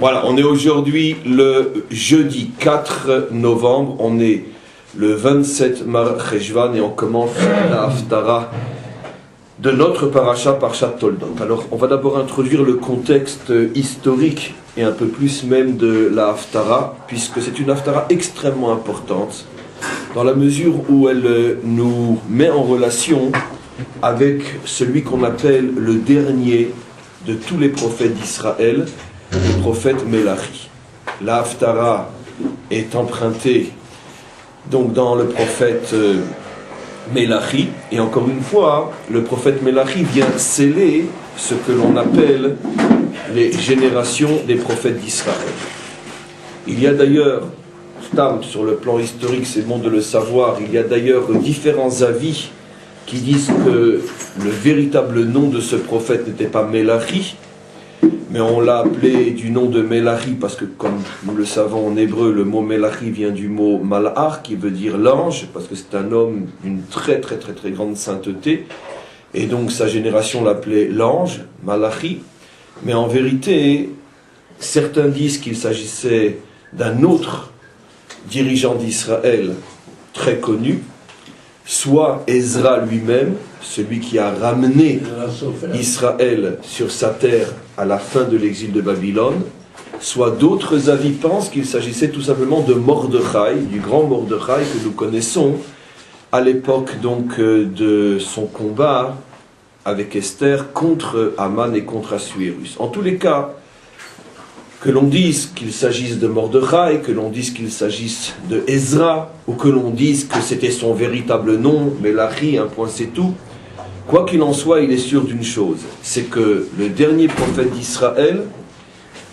Voilà, on est aujourd'hui le jeudi 4 novembre, on est le 27 Mar Cheshvan et on commence la Haftara de notre paracha Parshat Toldot. Alors, on va d'abord introduire le contexte historique et un peu plus même de la Haftara, puisque c'est une Haftara extrêmement importante, dans la mesure où elle nous met en relation avec celui qu'on appelle le dernier de tous les prophètes d'Israël, le prophète Mélachi. La Haftara est empruntée donc dans le prophète Mélachi, et encore une fois, le prophète Mélachi vient sceller ce que l'on appelle les générations des prophètes d'Israël. Il y a d'ailleurs, sur le plan historique, c'est bon de le savoir, il y a d'ailleurs différents avis qui disent que le véritable nom de ce prophète n'était pas Mélachi, mais on l'a appelé du nom de Mélachi parce que, comme nous le savons en hébreu, le mot Mélachi vient du mot Malach, qui veut dire l'ange, parce que c'est un homme d'une très grande sainteté, et donc sa génération l'appelait l'ange, Malachi. Mais en vérité, certains disent qu'il s'agissait d'un autre dirigeant d'Israël très connu, soit Ezra lui-même, celui qui a ramené Israël sur sa terre à la fin de l'exil de Babylone, soit d'autres avis pensent qu'il s'agissait tout simplement de Mordechai, du grand Mordechai que nous connaissons à l'époque donc de son combat avec Esther contre Aman et contre Assuérus. En tous les cas, que l'on dise qu'il s'agisse de Mordechai, que l'on dise qu'il s'agisse de Ezra, ou que l'on dise que c'était son véritable nom, Mélachi, un point c'est tout, quoi qu'il en soit, il est sûr d'une chose, c'est que le dernier prophète d'Israël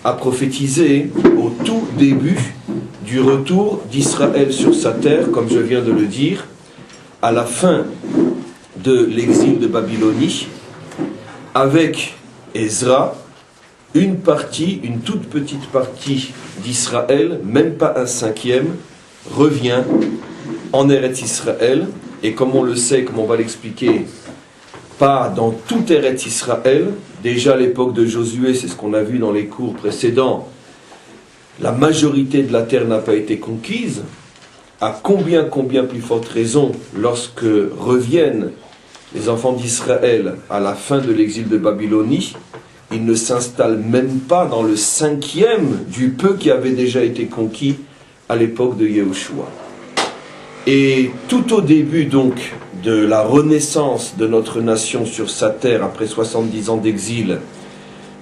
a prophétisé au tout début du retour d'Israël sur sa terre, comme je viens de le dire, à la fin de l'exil de Babylonie, avec Ezra, une toute petite partie d'Israël, même pas un cinquième, revient en Eretz Israël, et comme on le sait, comme on va l'expliquer, pas dans tout Eretz Israël, déjà à l'époque de Josué, c'est ce qu'on a vu dans les cours précédents, la majorité de la terre n'a pas été conquise, à combien plus forte raison lorsque reviennent les enfants d'Israël à la fin de l'exil de Babylonie, ils ne s'installent même pas dans le cinquième du peu qui avait déjà été conquis à l'époque de Yehoshua. Et tout au début donc de la renaissance de notre nation sur sa terre après 70 ans d'exil,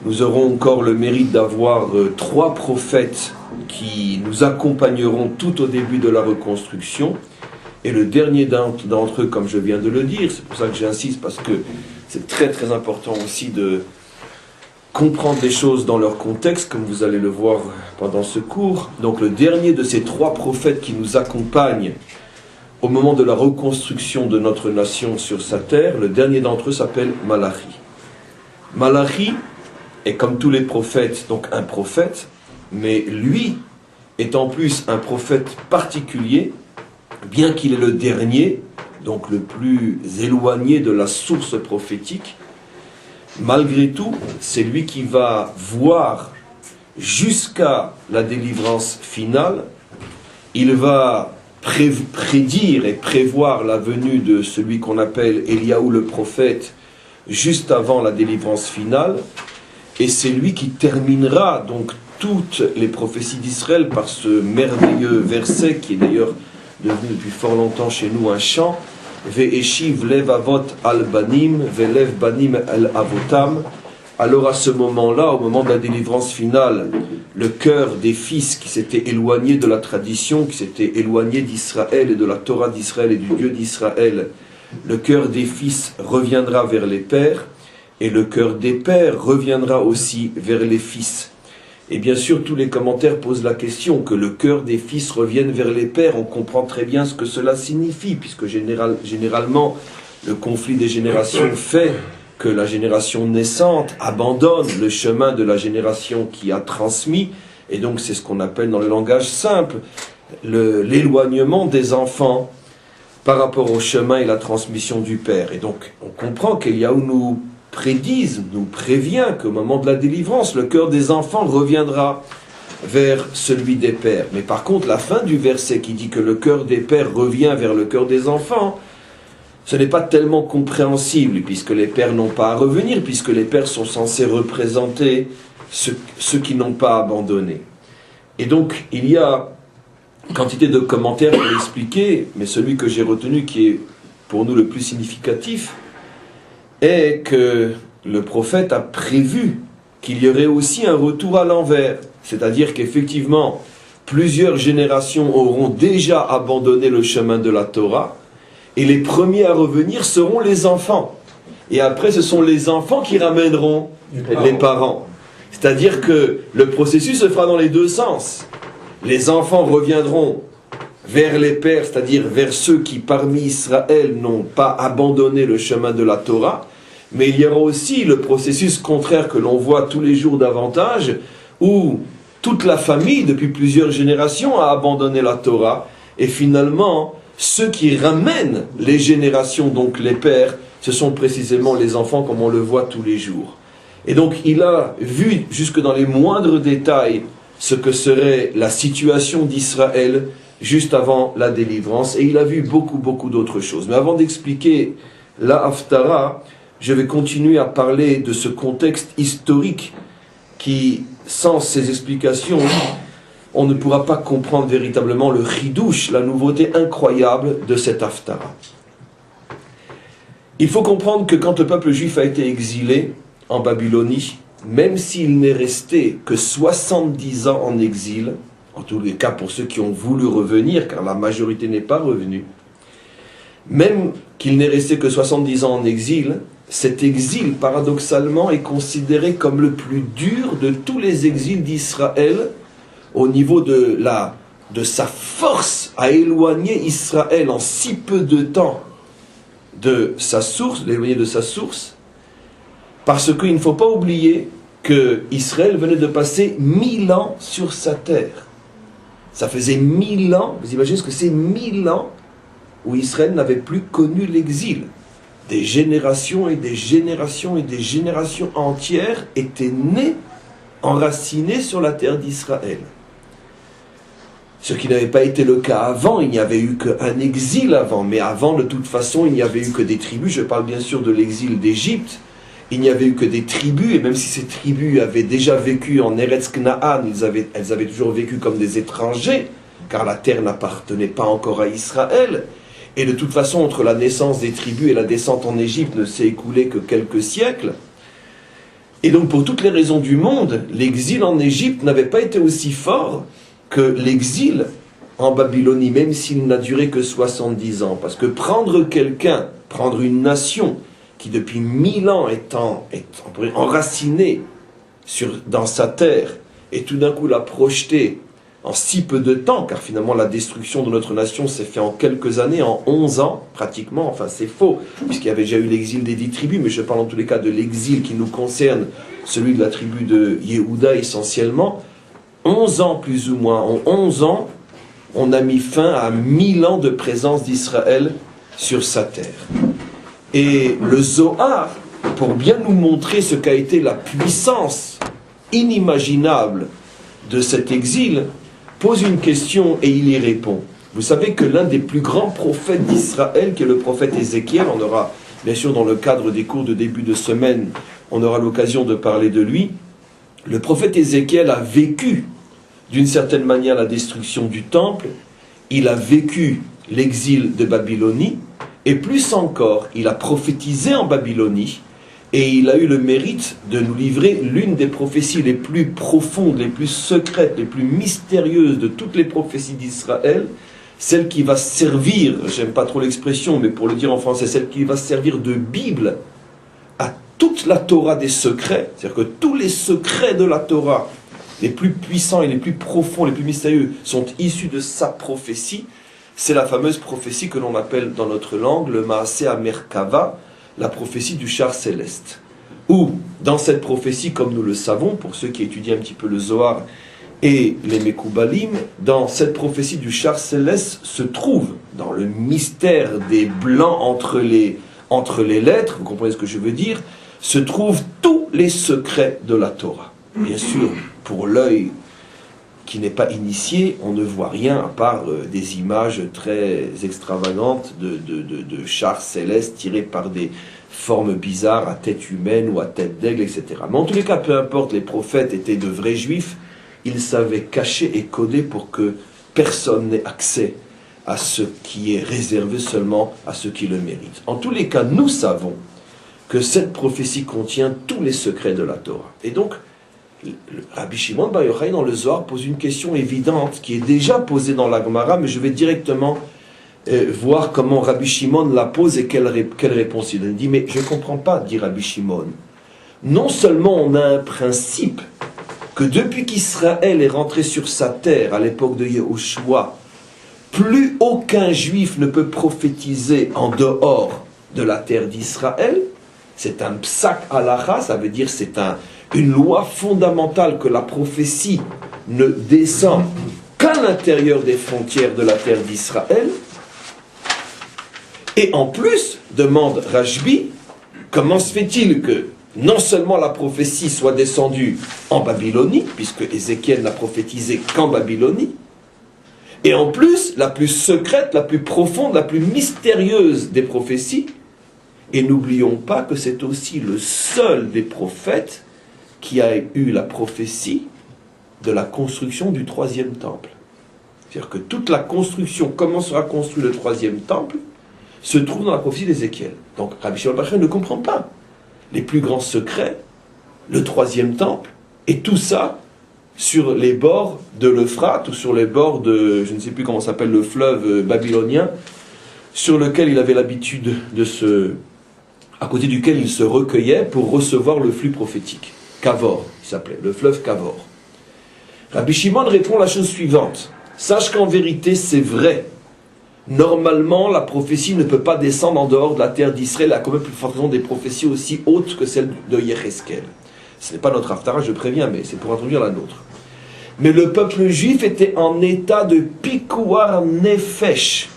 nous aurons encore le mérite d'avoir 3 prophètes qui nous accompagneront tout au début de la reconstruction. Et le dernier d'entre eux, comme je viens de le dire, c'est pour ça que j'insiste, parce que c'est très important aussi de comprendre les choses dans leur contexte, comme vous allez le voir pendant ce cours. Donc le dernier de ces 3 prophètes qui nous accompagnent au moment de la reconstruction de notre nation sur sa terre, le dernier d'entre eux s'appelle Malachi. Malachi est comme tous les prophètes, donc un prophète, mais lui est en plus un prophète particulier, bien qu'il est le dernier, donc le plus éloigné de la source prophétique. Malgré tout, c'est lui qui va voir jusqu'à la délivrance finale. Il va prédire et prévoir la venue de celui qu'on appelle Eliaou le prophète juste avant la délivrance finale. Et c'est lui qui terminera donc toutes les prophéties d'Israël par ce merveilleux verset qui est d'ailleurs devenu depuis fort longtemps chez nous un chant. Ve'eshiv lev avot al banim, ve'lev banim al avotam. Alors à ce moment-là, au moment de la délivrance finale, le cœur des fils qui s'étaient éloignés de la tradition, qui s'étaient éloignés d'Israël et de la Torah d'Israël et du Dieu d'Israël, le cœur des fils reviendra vers les pères, et le cœur des pères reviendra aussi vers les fils. Et bien sûr, tous les commentaires posent la question que le cœur des fils revienne vers les pères. On comprend très bien ce que cela signifie, puisque généralement, le conflit des générations fait que la génération naissante abandonne le chemin de la génération qui a transmis, et donc c'est ce qu'on appelle dans le langage simple, l'éloignement des enfants par rapport au chemin et la transmission du père. Et donc, on comprend qu'Eliaou nous prédisent, nous prévient qu'au moment de la délivrance, le cœur des enfants reviendra vers celui des pères. Mais par contre, la fin du verset qui dit que le cœur des pères revient vers le cœur des enfants, ce n'est pas tellement compréhensible, puisque les pères n'ont pas à revenir, puisque les pères sont censés représenter ceux qui n'ont pas abandonné. Et donc, il y a une quantité de commentaires pour l'expliquer, mais celui que j'ai retenu, qui est pour nous le plus significatif, est que le prophète a prévu qu'il y aurait aussi un retour à l'envers. C'est-à-dire qu'effectivement, plusieurs générations auront déjà abandonné le chemin de la Torah, et les premiers à revenir seront les enfants. Et après, ce sont les enfants qui ramèneront les parents. C'est-à-dire que le processus se fera dans les deux sens. Les enfants reviendront vers les pères, c'est-à-dire vers ceux qui parmi Israël n'ont pas abandonné le chemin de la Torah, mais il y aura aussi le processus contraire que l'on voit tous les jours davantage, où toute la famille, depuis plusieurs générations, a abandonné la Torah, et finalement, ceux qui ramènent les générations, donc les pères, ce sont précisément les enfants, comme on le voit tous les jours. Et donc, il a vu jusque dans les moindres détails ce que serait la situation d'Israël juste avant la délivrance, et il a vu beaucoup d'autres choses. Mais avant d'expliquer la Haftara, je vais continuer à parler de ce contexte historique qui, sans ces explications, on ne pourra pas comprendre véritablement le chidouche, la nouveauté incroyable de cette Haftara. Il faut comprendre que quand le peuple juif a été exilé en Babylonie, même s'il n'est resté que 70 ans en exil, en tous les cas pour ceux qui ont voulu revenir, car la majorité n'est pas revenue, même qu'il n'est resté que 70 ans en exil, cet exil, paradoxalement, est considéré comme le plus dur de tous les exils d'Israël, au niveau de sa force à éloigner Israël en si peu de temps de sa source, l'éloigner de sa source, parce qu'il ne faut pas oublier que Israël venait de passer 1000 ans sur sa terre. Ça faisait 1000 ans, vous imaginez ce que c'est 1000 ans où Israël n'avait plus connu l'exil. Des générations et des générations et des générations entières étaient nées, enracinées sur la terre d'Israël. Ce qui n'avait pas été le cas avant, il n'y avait eu qu'un exil avant, mais avant, de toute façon, il n'y avait eu que des tribus. Je parle bien sûr de l'exil d'Égypte. Il n'y avait eu que des tribus, et même si ces tribus avaient déjà vécu en Eretz Kna'an, elles avaient toujours vécu comme des étrangers, car la terre n'appartenait pas encore à Israël. Et de toute façon, entre la naissance des tribus et la descente en Égypte ne s'est écoulé que quelques siècles. Et donc, pour toutes les raisons du monde, l'exil en Égypte n'avait pas été aussi fort que l'exil en Babylonie, même s'il n'a duré que 70 ans. Parce que prendre quelqu'un, prendre une nation qui depuis 1000 ans est enracinée dans sa terre, et tout d'un coup la projeter en si peu de temps, car finalement la destruction de notre nation s'est faite en quelques années, en 11 ans pratiquement, enfin c'est faux, puisqu'il y avait déjà eu l'exil des 10 tribus, mais je parle en tous les cas de l'exil qui nous concerne, celui de la tribu de Yehuda essentiellement. 11 ans plus ou moins, en 11 ans, on a mis fin à 1000 ans de présence d'Israël sur sa terre. Et le Zohar, pour bien nous montrer ce qu'a été la puissance inimaginable de cet exil, pose une question et il y répond. Vous savez que l'un des plus grands prophètes d'Israël, qui est le prophète Ézéchiel, on aura, bien sûr, dans le cadre des cours de début de semaine, on aura l'occasion de parler de lui. Le prophète Ézéchiel a vécu, d'une certaine manière, la destruction du temple. Il a vécu l'exil de Babylonie. Et plus encore, il a prophétisé en Babylonie. Et il a eu le mérite de nous livrer l'une des prophéties les plus profondes, les plus secrètes, les plus mystérieuses de toutes les prophéties d'Israël, celle qui va servir, j'aime pas trop l'expression, mais pour le dire en français, celle qui va servir de Bible à toute la Torah des secrets, c'est-à-dire que tous les secrets de la Torah, les plus puissants et les plus profonds, les plus mystérieux, sont issus de sa prophétie. C'est la fameuse prophétie que l'on appelle dans notre langue le Maaseh HaMerkava, la prophétie du char céleste. Où, dans cette prophétie, comme nous le savons, pour ceux qui étudient un petit peu le Zohar et les Mekoubalim, dans cette prophétie du char céleste se trouve, dans le mystère des blancs entre les lettres, vous comprenez ce que je veux dire, se trouvent tous les secrets de la Torah. Bien sûr, pour l'œil qui n'est pas initié, on ne voit rien à part des images très extravagantes de chars célestes tirés par des formes bizarres à tête humaine ou à tête d'aigle, etc. Mais en tous les cas, peu importe, les prophètes étaient de vrais juifs, ils savaient cacher et coder pour que personne n'ait accès à ce qui est réservé seulement à ceux qui le méritent. En tous les cas, nous savons que cette prophétie contient tous les secrets de la Torah. Et donc, Rabbi Shimon Bar Yochai dans le Zohar pose une question évidente qui est déjà posée dans la Gemara, mais je vais directement voir comment Rabbi Shimon la pose et quelle réponse il donne. Il dit, mais je ne comprends pas, dit Rabbi Shimon. Non seulement on a un principe que depuis qu'Israël est rentré sur sa terre à l'époque de Yehoshua, plus aucun juif ne peut prophétiser en dehors de la terre d'Israël. C'est un psak halacha, ça veut dire c'est une loi fondamentale que la prophétie ne descend qu'à l'intérieur des frontières de la terre d'Israël. Et en plus, demande Rashbi, comment se fait-il que non seulement la prophétie soit descendue en Babylonie, puisque Ézéchiel n'a prophétisé qu'en Babylonie, et en plus, la plus secrète, la plus profonde, la plus mystérieuse des prophéties, et n'oublions pas que c'est aussi le seul des prophètes qui a eu la prophétie de la construction du troisième temple. C'est-à-dire que toute la construction, comment sera construit le troisième temple, se trouve dans la prophétie d'Ézéchiel. Donc Rabbi Shimon Bar Yochai ne comprend pas les plus grands secrets, le troisième temple, et tout ça sur les bords de l'Euphrate, ou sur les bords de, je ne sais plus comment s'appelle, le fleuve babylonien, sur lequel il avait l'habitude à côté duquel il se recueillait pour recevoir le flux prophétique. Kavor, il s'appelait, le fleuve Kavor. Rabbi Shimon répond la chose suivante. Sache qu'en vérité, c'est vrai. Normalement, la prophétie ne peut pas descendre en dehors de la terre d'Israël, à quand même plus forte raison des prophéties aussi hautes que celles de Yecheskel. Ce n'est pas notre haftara, je préviens, mais c'est pour introduire la nôtre. Mais le peuple juif était en état de pikouar nefesh.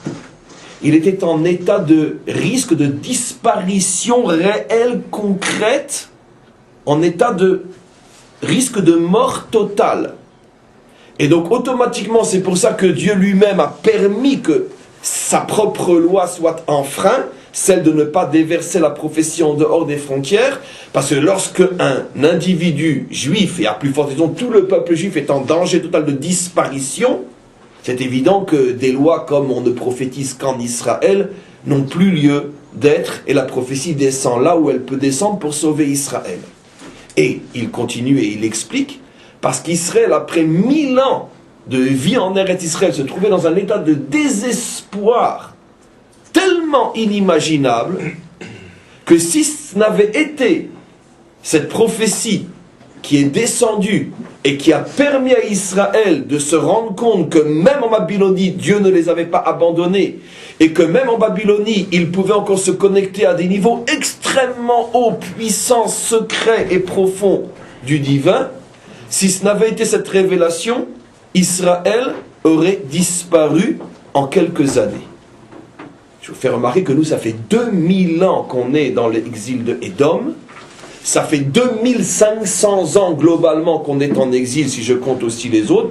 Il était en état de risque de disparition réelle, concrète, en état de risque de mort totale. Et donc automatiquement, c'est pour ça que Dieu lui-même a permis que sa propre loi soit enfreinte, celle de ne pas déverser la prophétie en dehors des frontières, parce que lorsque un individu juif, et à plus forte raison tout le peuple juif est en danger total de disparition, c'est évident que des lois comme on ne prophétise qu'en Israël n'ont plus lieu d'être, et la prophétie descend là où elle peut descendre pour sauver Israël. Et il continue et il explique, parce qu'Israël, après 1000 ans de vie en Eretz Israël, se trouvait dans un état de désespoir tellement inimaginable que si ce n'avait été cette prophétie qui est descendue et qui a permis à Israël de se rendre compte que même en Babylonie, Dieu ne les avait pas abandonnés et que même en Babylonie, ils pouvaient encore se connecter à des niveaux extrêmement hauts, puissants, secrets et profonds du divin, si ce n'avait été cette révélation, Israël aurait disparu en quelques années. Je vous fais remarquer que nous, ça fait 2000 ans qu'on est dans l'exil de Édom. Ça fait 2500 ans globalement qu'on est en exil, si je compte aussi les autres.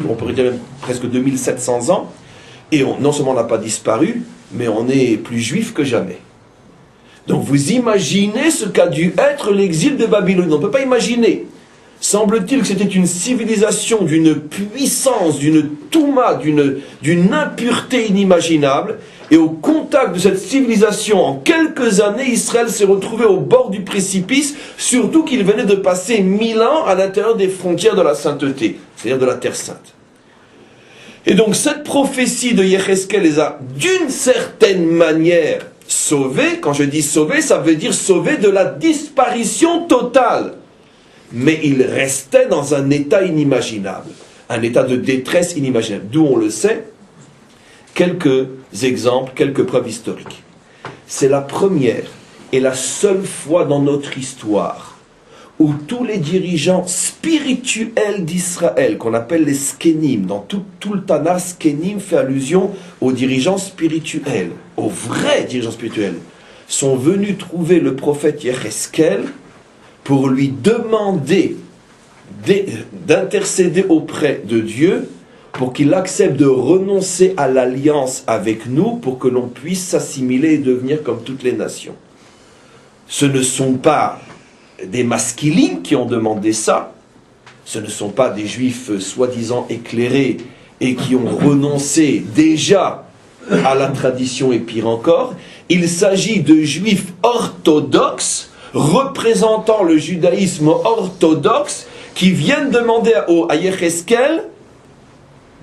On pourrait dire même presque 2700 ans. Et non seulement on n'a pas disparu, mais on est plus juif que jamais. Donc vous imaginez ce qu'a dû être l'exil de Babylone. On ne peut pas imaginer. Semble-t-il que c'était une civilisation d'une puissance, d'une touma, d'une impureté inimaginable. Et au contact de cette civilisation, en quelques années, Israël s'est retrouvé au bord du précipice, surtout qu'il venait de passer 1000 ans à l'intérieur des frontières de la sainteté, c'est-à-dire de la Terre Sainte. Et donc cette prophétie de Yecheskel les a d'une certaine manière sauvés. Quand je dis sauvés, ça veut dire sauvés de la disparition totale. Mais il restait dans un état inimaginable, un état de détresse inimaginable. D'où on le sait, quelques exemples, quelques preuves historiques. C'est la première et la seule fois dans notre histoire où tous les dirigeants spirituels d'Israël, qu'on appelle les Skenim, dans tout le Tanakh, Skenim fait allusion aux dirigeants spirituels, aux vrais dirigeants spirituels. sont venus trouver le prophète Yecheskel pour lui demander d'intercéder auprès de Dieu pour qu'il accepte de renoncer à l'alliance avec nous pour que l'on puisse s'assimiler et devenir comme toutes les nations. Ce ne sont pas des masculines qui ont demandé ça, ce ne sont pas des juifs soi-disant éclairés et qui ont renoncé déjà à la tradition et pire encore. Il s'agit de juifs orthodoxes représentant le judaïsme orthodoxe qui viennent demander à Yecheskel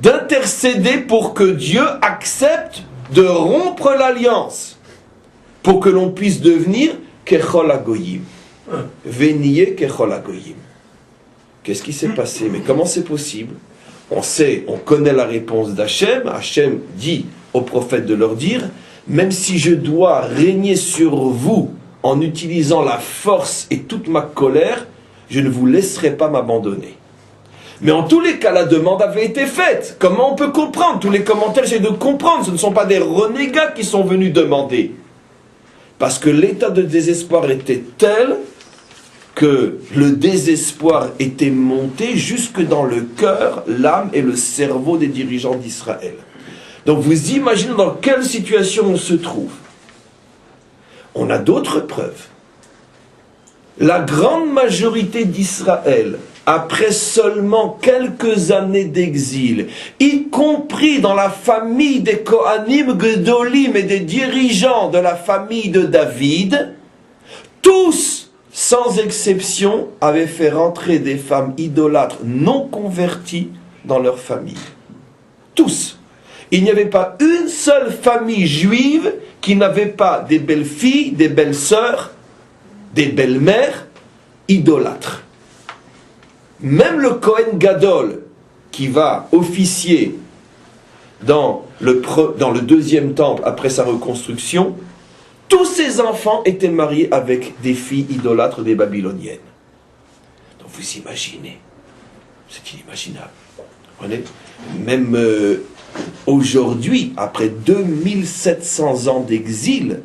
d'intercéder pour que Dieu accepte de rompre l'alliance, pour que l'on puisse devenir Kechol HaGoyim. Veniye Kechol HaGoyim. Qu'est-ce qui s'est passé? Mais comment c'est possible? On connaît la réponse d'Hachem. Hachem dit aux prophètes de leur dire, même si je dois régner sur vous en utilisant la force et toute ma colère, je ne vous laisserai pas m'abandonner. Mais en tous les cas, la demande avait été faite. Comment on peut comprendre? Tous les commentaires essaient de comprendre. Ce ne sont pas des renégats qui sont venus demander. Parce que l'état de désespoir était tel que le désespoir était monté jusque dans le cœur, l'âme et le cerveau des dirigeants d'Israël. Donc vous imaginez dans quelle situation on se trouve. On a d'autres preuves. La grande majorité d'Israël, après seulement quelques années d'exil, y compris dans la famille des Kohanim Gedolim et des dirigeants de la famille de David, tous, sans exception, avaient fait rentrer des femmes idolâtres non converties dans leur famille. Tous. Il n'y avait pas une seule famille juive qui n'avait pas des belles filles, des belles sœurs, des belles-mères idolâtres. Même le Kohen Gadol, qui va officier dans le deuxième temple après sa reconstruction, tous ses enfants étaient mariés avec des filles idolâtres des Babyloniennes. Donc vous imaginez, c'est inimaginable. Même aujourd'hui, après 2700 ans d'exil,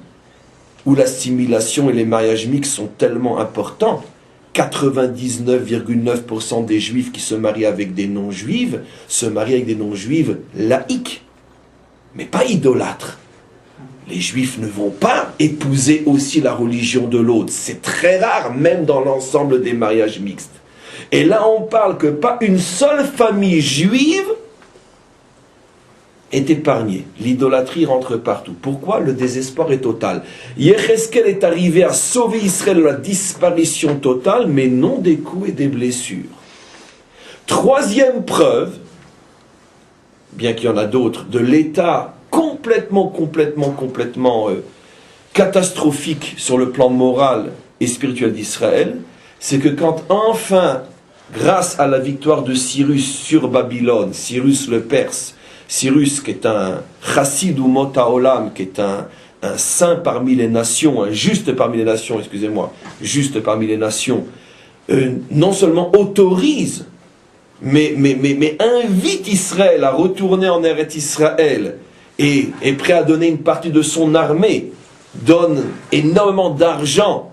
où l'assimilation et les mariages mixtes sont tellement importants, 99,9% des juifs qui se marient avec des non-juives se marient avec des non-juives laïques, mais pas idolâtres. Les juifs ne vont pas épouser aussi la religion de l'autre. C'est très rare, même dans l'ensemble des mariages mixtes. Et là, on parle que pas une seule famille juive est épargnée. L'idolâtrie rentre partout. Pourquoi? Le désespoir est total. Yecheskel est arrivé à sauver Israël de la disparition totale, mais non des coups et des blessures. Troisième preuve, bien qu'il y en a d'autres, de l'état complètement catastrophique sur le plan moral et spirituel d'Israël, c'est que quand enfin, grâce à la victoire de Cyrus sur Babylone, Cyrus le Perse, Cyrus qui est un chassid ou mota olam, qui est un saint parmi les nations, un juste parmi les nations, excusez-moi, juste parmi les nations, non seulement autorise, mais invite Israël à retourner en Eretz Israël et est prêt à donner une partie de son armée, donne énormément d'argent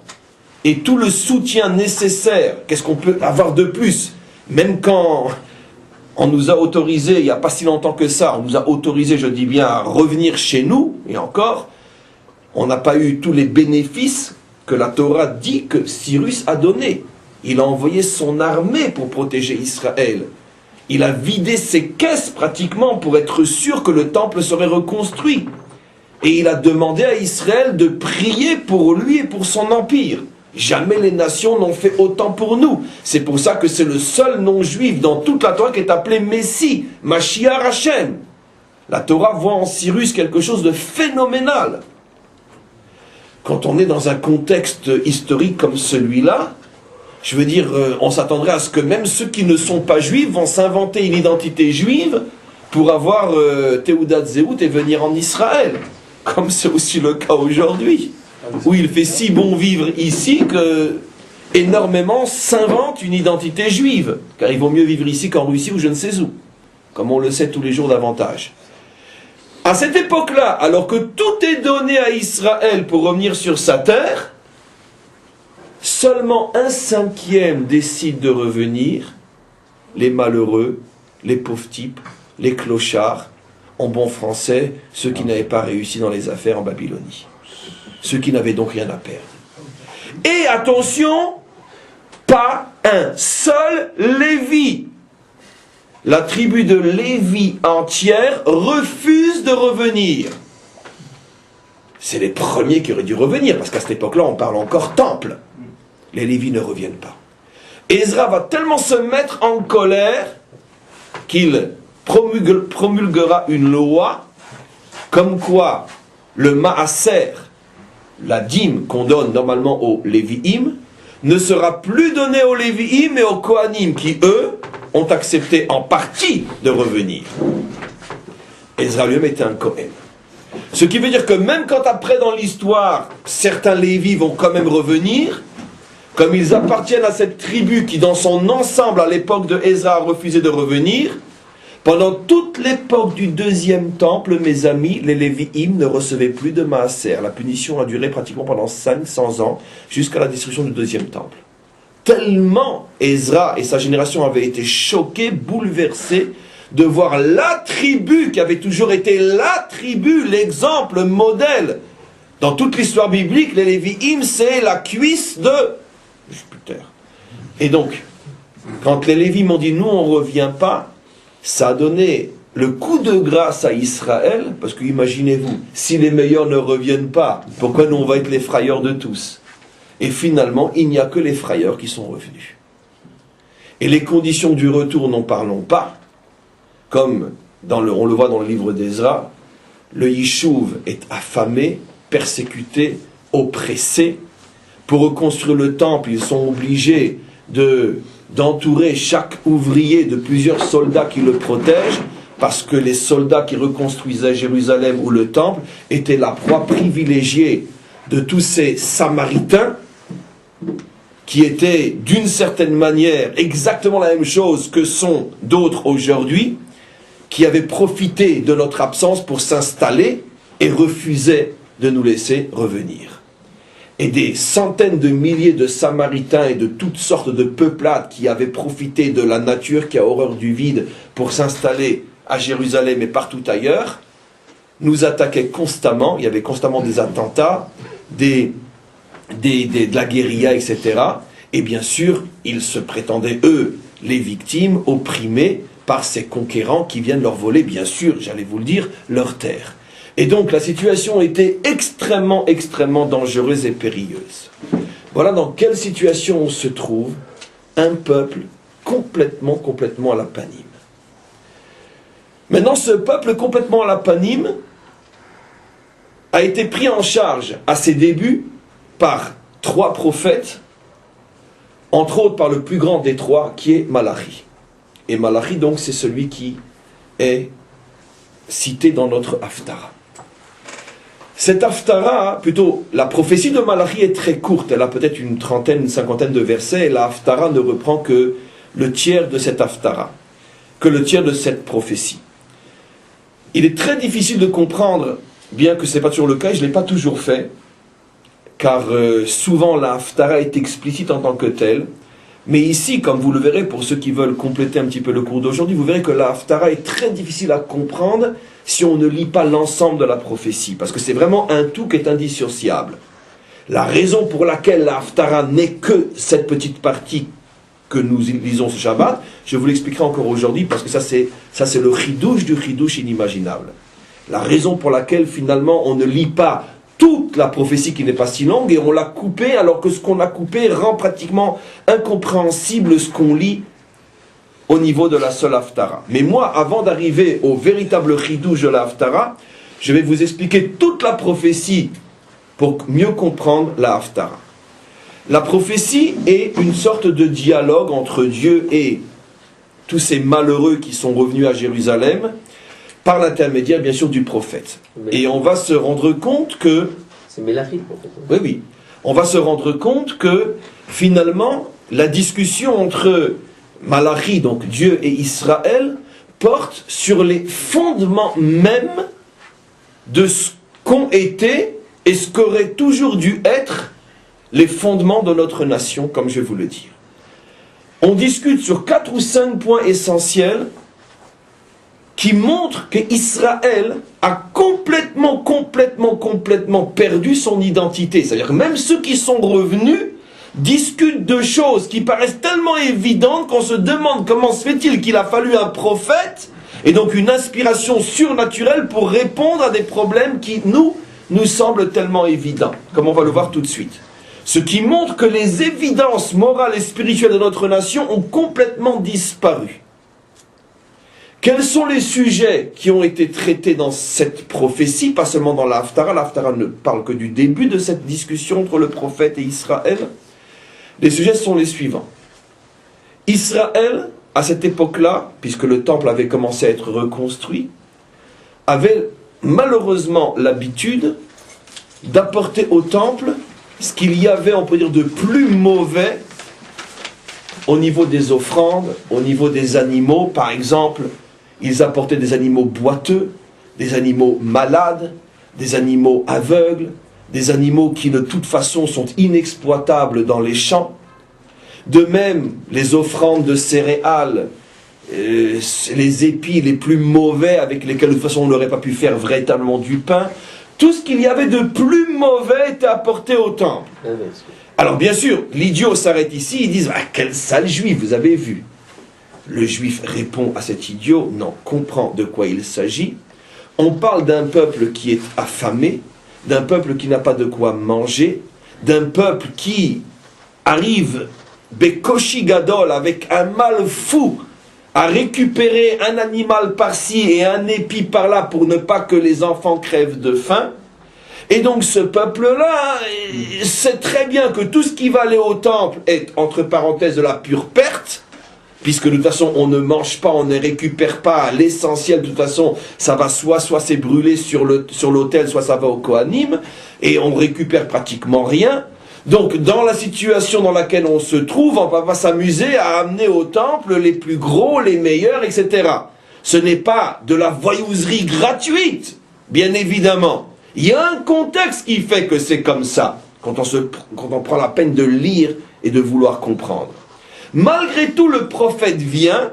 et tout le soutien nécessaire. Qu'est-ce qu'on peut avoir de plus? Même quand on nous a autorisé, il n'y a pas si longtemps que ça, on nous a autorisé, je dis bien, à revenir chez nous, et encore, on n'a pas eu tous les bénéfices que la Torah dit que Cyrus a donné. Il a envoyé son armée pour protéger Israël. Il a vidé ses caisses pratiquement pour être sûr que le temple serait reconstruit. Et il a demandé à Israël de prier pour lui et pour son empire. Jamais les nations n'ont fait autant pour nous. C'est pour ça que c'est le seul non-juif dans toute la Torah qui est appelé Messie, Mashiach Hashem. La Torah voit en Cyrus quelque chose de phénoménal. Quand on est dans un contexte historique comme celui-là, je veux dire, on s'attendrait à ce que même ceux qui ne sont pas juifs vont s'inventer une identité juive pour avoir Théoudat Zéhout et venir en Israël. Comme c'est aussi le cas aujourd'hui, où il fait si bon vivre ici que énormément s'inventent une identité juive. Car il vaut mieux vivre ici qu'en Russie ou je ne sais où. Comme on le sait tous les jours davantage. À cette époque-là, alors que tout est donné à Israël pour revenir sur sa terre, seulement 1/5 décide de revenir, les malheureux, les pauvres types, les clochards, en bon français, ceux qui n'avaient pas réussi dans les affaires en Babylonie. Ceux qui n'avaient donc rien à perdre. Et attention, pas un seul Lévi. La tribu de Lévi entière refuse de revenir. C'est les premiers qui auraient dû revenir, parce qu'à cette époque-là, on parle encore temple. Les Lévis ne reviennent pas. Ezra va tellement se mettre en colère qu'il promulguera une loi comme quoi le maaser, la dîme qu'on donne normalement aux Lévi'im, ne sera plus donnée aux Lévi'im mais aux Kohanim qui, eux, ont accepté en partie de revenir. Ezra lui-même était un Kohen. Ce qui veut dire que même quand après dans l'histoire, certains Lévis vont quand même revenir, comme ils appartiennent à cette tribu qui dans son ensemble à l'époque de Ezra a refusé de revenir, pendant toute l'époque du deuxième temple, mes amis, les Lévi'im ne recevaient plus de maaser. La punition a duré pratiquement pendant 500 ans, jusqu'à la destruction du deuxième temple. Tellement Ezra et sa génération avaient été choqués, bouleversés, de voir la tribu qui avait toujours été la tribu, l'exemple, le modèle. Dans toute l'histoire biblique, les Lévi'im, c'est la cuisse de Jupiter. Et donc, quand les Lévi'im m'ont dit, nous on ne revient pas, ça a donné le coup de grâce à Israël, parce que imaginez-vous, si les meilleurs ne reviennent pas, pourquoi nous on va être les frayeurs de tous? Et finalement, il n'y a que les frayeurs qui sont revenus. Et les conditions du retour, n'en parlons pas. Comme on le voit dans le livre d'Ezra, le Yishuv est affamé, persécuté, oppressé. Pour reconstruire le temple, ils sont obligés d'entourer chaque ouvrier de plusieurs soldats qui le protègent, parce que les soldats qui reconstruisaient Jérusalem ou le temple étaient la proie privilégiée de tous ces Samaritains qui étaient d'une certaine manière exactement la même chose que sont d'autres aujourd'hui, qui avaient profité de notre absence pour s'installer et refusaient de nous laisser revenir. Et des centaines de milliers de Samaritains et de toutes sortes de peuplades qui avaient profité de la nature qui a horreur du vide pour s'installer à Jérusalem et partout ailleurs, nous attaquaient constamment. Il y avait constamment des attentats, de la guérilla, etc. Et bien sûr, ils se prétendaient, eux, les victimes, opprimés par ces conquérants qui viennent leur voler, bien sûr, j'allais vous le dire, leur terre. Et donc la situation était extrêmement, extrêmement dangereuse et périlleuse. Voilà dans quelle situation on se trouve, un peuple complètement, complètement à la panime. Maintenant, ce peuple complètement à la panime a été pris en charge à ses débuts par 3 prophètes, entre autres par le plus grand des 3, qui est Malachi. Et Malachi, donc, c'est celui qui est cité dans notre Haftara. Cette Haftara, plutôt, la prophétie de Malachi est très courte, elle a peut-être une trentaine, une cinquantaine de versets, et la Haftara ne reprend que le tiers de cette Haftara, que le tiers de cette prophétie. Il est très difficile de comprendre, bien que ce n'est pas toujours le cas, et je ne l'ai pas toujours fait, car souvent la Haftara est explicite en tant que telle. Mais ici, comme vous le verrez, pour ceux qui veulent compléter un petit peu le cours d'aujourd'hui, vous verrez que la Haftara est très difficile à comprendre si on ne lit pas l'ensemble de la prophétie, parce que c'est vraiment un tout qui est indissociable. La raison pour laquelle la Haftara n'est que cette petite partie que nous lisons ce Shabbat, je vous l'expliquerai encore aujourd'hui, parce que ça c'est le chidouche du chidouche inimaginable. La raison pour laquelle finalement on ne lit pas toute la prophétie qui n'est pas si longue, et on l'a coupée, alors que ce qu'on a coupé rend pratiquement incompréhensible ce qu'on lit au niveau de la seule Haftara. Mais moi, avant d'arriver au véritable chidouche de la Haftara, je vais vous expliquer toute la prophétie pour mieux comprendre la Haftara. La prophétie est une sorte de dialogue entre Dieu et tous ces malheureux qui sont revenus à Jérusalem, par l'intermédiaire, bien sûr, du prophète. Et on va se rendre compte que... C'est Mélachi, le prophète. Oui, oui. On va se rendre compte que, finalement, la discussion entre Malachi, donc Dieu, et Israël, porte sur les fondements mêmes de ce qu'ont été et ce qu'auraient toujours dû être les fondements de notre nation, comme je vais vous le dire. On discute sur 4 ou 5 points essentiels qui montrent qu'Israël a complètement perdu son identité. C'est-à-dire que même ceux qui sont revenus discutent de choses qui paraissent tellement évidentes qu'on se demande comment se fait-il qu'il a fallu un prophète et donc une inspiration surnaturelle pour répondre à des problèmes qui nous semblent tellement évidents, comme on va le voir tout de suite. Ce qui montre que les évidences morales et spirituelles de notre nation ont complètement disparu. Quels sont les sujets qui ont été traités dans cette prophétie, pas seulement dans la Haftara? La Haftara ne parle que du début de cette discussion entre le prophète et Israël. Les sujets sont les suivants. Israël, à cette époque-là, puisque le temple avait commencé à être reconstruit, avait malheureusement l'habitude d'apporter au temple ce qu'il y avait, on peut dire, de plus mauvais au niveau des offrandes, au niveau des animaux. Par exemple, ils apportaient des animaux boiteux, des animaux malades, des animaux aveugles, des animaux qui de toute façon sont inexploitables dans les champs. De même, les offrandes de céréales, les épis les plus mauvais avec lesquels de toute façon on n'aurait pas pu faire véritablement du pain, tout ce qu'il y avait de plus mauvais était apporté au temple. Alors bien sûr, l'idiot s'arrête ici, ils disent « Ah, quel sale juif, vous avez vu ?» Le juif répond à cet idiot, non, comprend de quoi il s'agit. On parle d'un peuple qui est affamé, d'un peuple qui n'a pas de quoi manger, d'un peuple qui arrive, bekoshi gadol, avec un mal fou, à récupérer un animal par-ci et un épi par-là pour ne pas que les enfants crèvent de faim. Et donc ce peuple-là sait très bien que tout ce qui va aller au temple est, entre parenthèses, de la pure perte, puisque de toute façon on ne mange pas, on ne récupère pas l'essentiel, de toute façon ça va soit c'est brûlé sur l'autel, soit ça va au Kohanim, et on récupère pratiquement rien. Donc dans la situation dans laquelle on se trouve, on va pas s'amuser à amener au temple les plus gros, les meilleurs, etc. Ce n'est pas de la voyouserie gratuite, bien évidemment. Il y a un contexte qui fait que c'est comme ça, quand on prend la peine de lire et de vouloir comprendre. Malgré tout, le prophète vient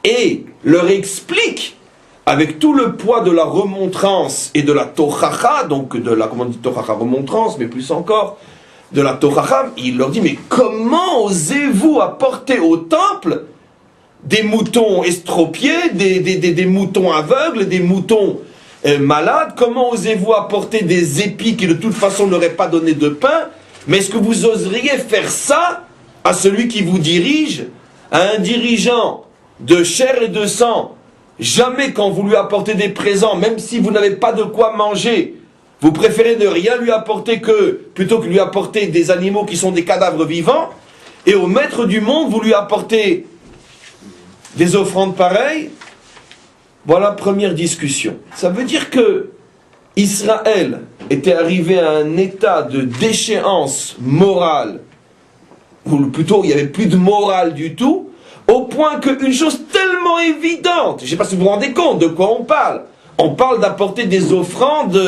et leur explique, avec tout le poids de la remontrance et de la tochacha, donc de la, comment on dit tochacha, remontrance, mais plus encore, de la tochacha, il leur dit, mais comment osez-vous apporter au temple des moutons estropiés, des moutons aveugles, des moutons malades? Comment osez-vous apporter des épis qui de toute façon n'auraient pas donné de pain? Mais est-ce que vous oseriez faire ça à celui qui vous dirige, à un dirigeant de chair et de sang? Jamais quand vous lui apportez des présents, même si vous n'avez pas de quoi manger, vous préférez ne rien lui apporter plutôt que lui apporter des animaux qui sont des cadavres vivants, et au maître du monde, vous lui apportez des offrandes pareilles. Voilà la première discussion. Ça veut dire que Israël était arrivé à un état de déchéance morale, ou plutôt il n'y avait plus de morale du tout, au point qu'une chose tellement évidente, je ne sais pas si vous vous rendez compte de quoi on parle. On parle d'apporter des offrandes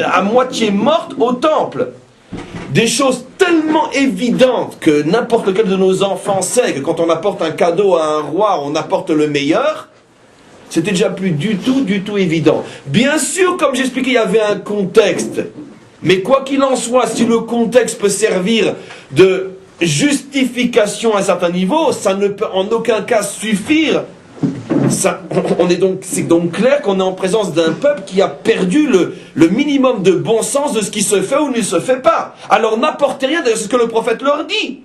à moitié mortes au temple. Des choses tellement évidentes que n'importe lequel de nos enfants sait que quand on apporte un cadeau à un roi, on apporte le meilleur. C'était déjà plus du tout évident. Bien sûr, comme j'expliquais, il y avait un contexte. Mais quoi qu'il en soit, si le contexte peut servir de justification à un certain niveau, ça ne peut en aucun cas suffire. C'est donc clair qu'on est en présence d'un peuple qui a perdu le minimum de bon sens de ce qui se fait ou ne se fait pas. Alors n'apportez rien de ce que le prophète leur dit.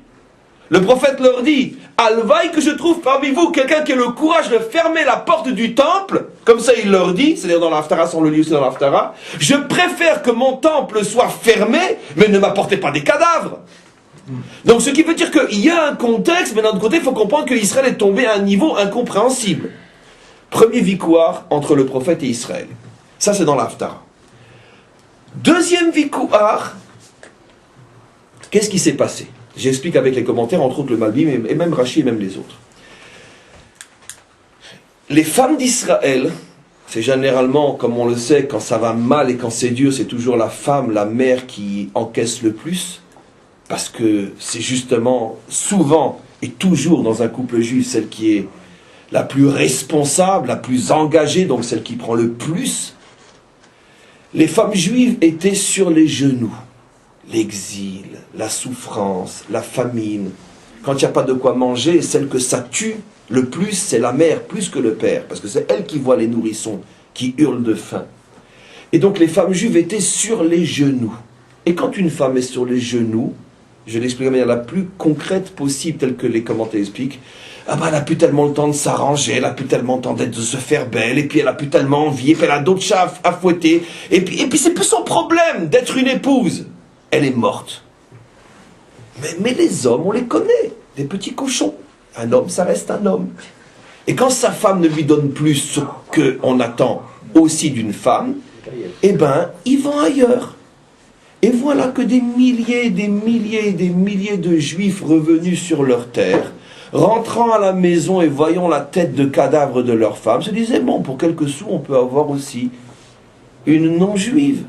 Le prophète leur dit, Alvaï que je trouve parmi vous quelqu'un qui a le courage de fermer la porte du temple, comme ça il leur dit, c'est-à-dire dans l'Haftara, sans le livre, c'est dans l'Haftara, je préfère que mon temple soit fermé, mais ne m'apportez pas des cadavres. Donc ce qui veut dire qu'il y a un contexte, mais d'un autre côté, il faut comprendre qu'Israël est tombé à un niveau incompréhensible. Premier victoire entre le prophète et Israël. Ça, c'est dans l'Haftara. Deuxième victoire, qu'est-ce qui s'est passé? J'explique avec les commentaires, entre autres le Malbim, et même Rashi, et même les autres. Les femmes d'Israël C'est généralement, comme on le sait, quand ça va mal et quand c'est dur, c'est toujours la femme, la mère qui encaisse le plus. Parce que c'est justement, souvent et toujours dans un couple juif, celle qui est la plus responsable, la plus engagée, donc celle qui prend le plus. Les femmes juives étaient sur les genoux. L'exil, la souffrance, la famine. Quand il n'y a pas de quoi manger, celle que ça tue le plus, c'est la mère, plus que le père. Parce que c'est elle qui voit les nourrissons, qui hurlent de faim. Et donc les femmes juives étaient sur les genoux. Et quand une femme est sur les genoux, je l'explique de la manière la plus concrète possible, telle que les commentaires expliquent, ah ben elle a plus tellement le temps de s'arranger, elle a plus tellement le temps de se faire belle, et puis elle a plus tellement envie, et puis elle a d'autres chats à fouetter, et puis c'est plus son problème d'être une épouse. Elle est morte. Mais les hommes, on les connaît, des petits cochons. Un homme, ça reste un homme. Et quand sa femme ne lui donne plus ce qu'on attend aussi d'une femme, eh ben, ils vont ailleurs. Et voilà que des milliers, des milliers, des milliers de juifs revenus sur leur terre, rentrant à la maison et voyant la tête de cadavre de leur femme, se disaient, bon, pour quelques sous, on peut avoir aussi une non-juive.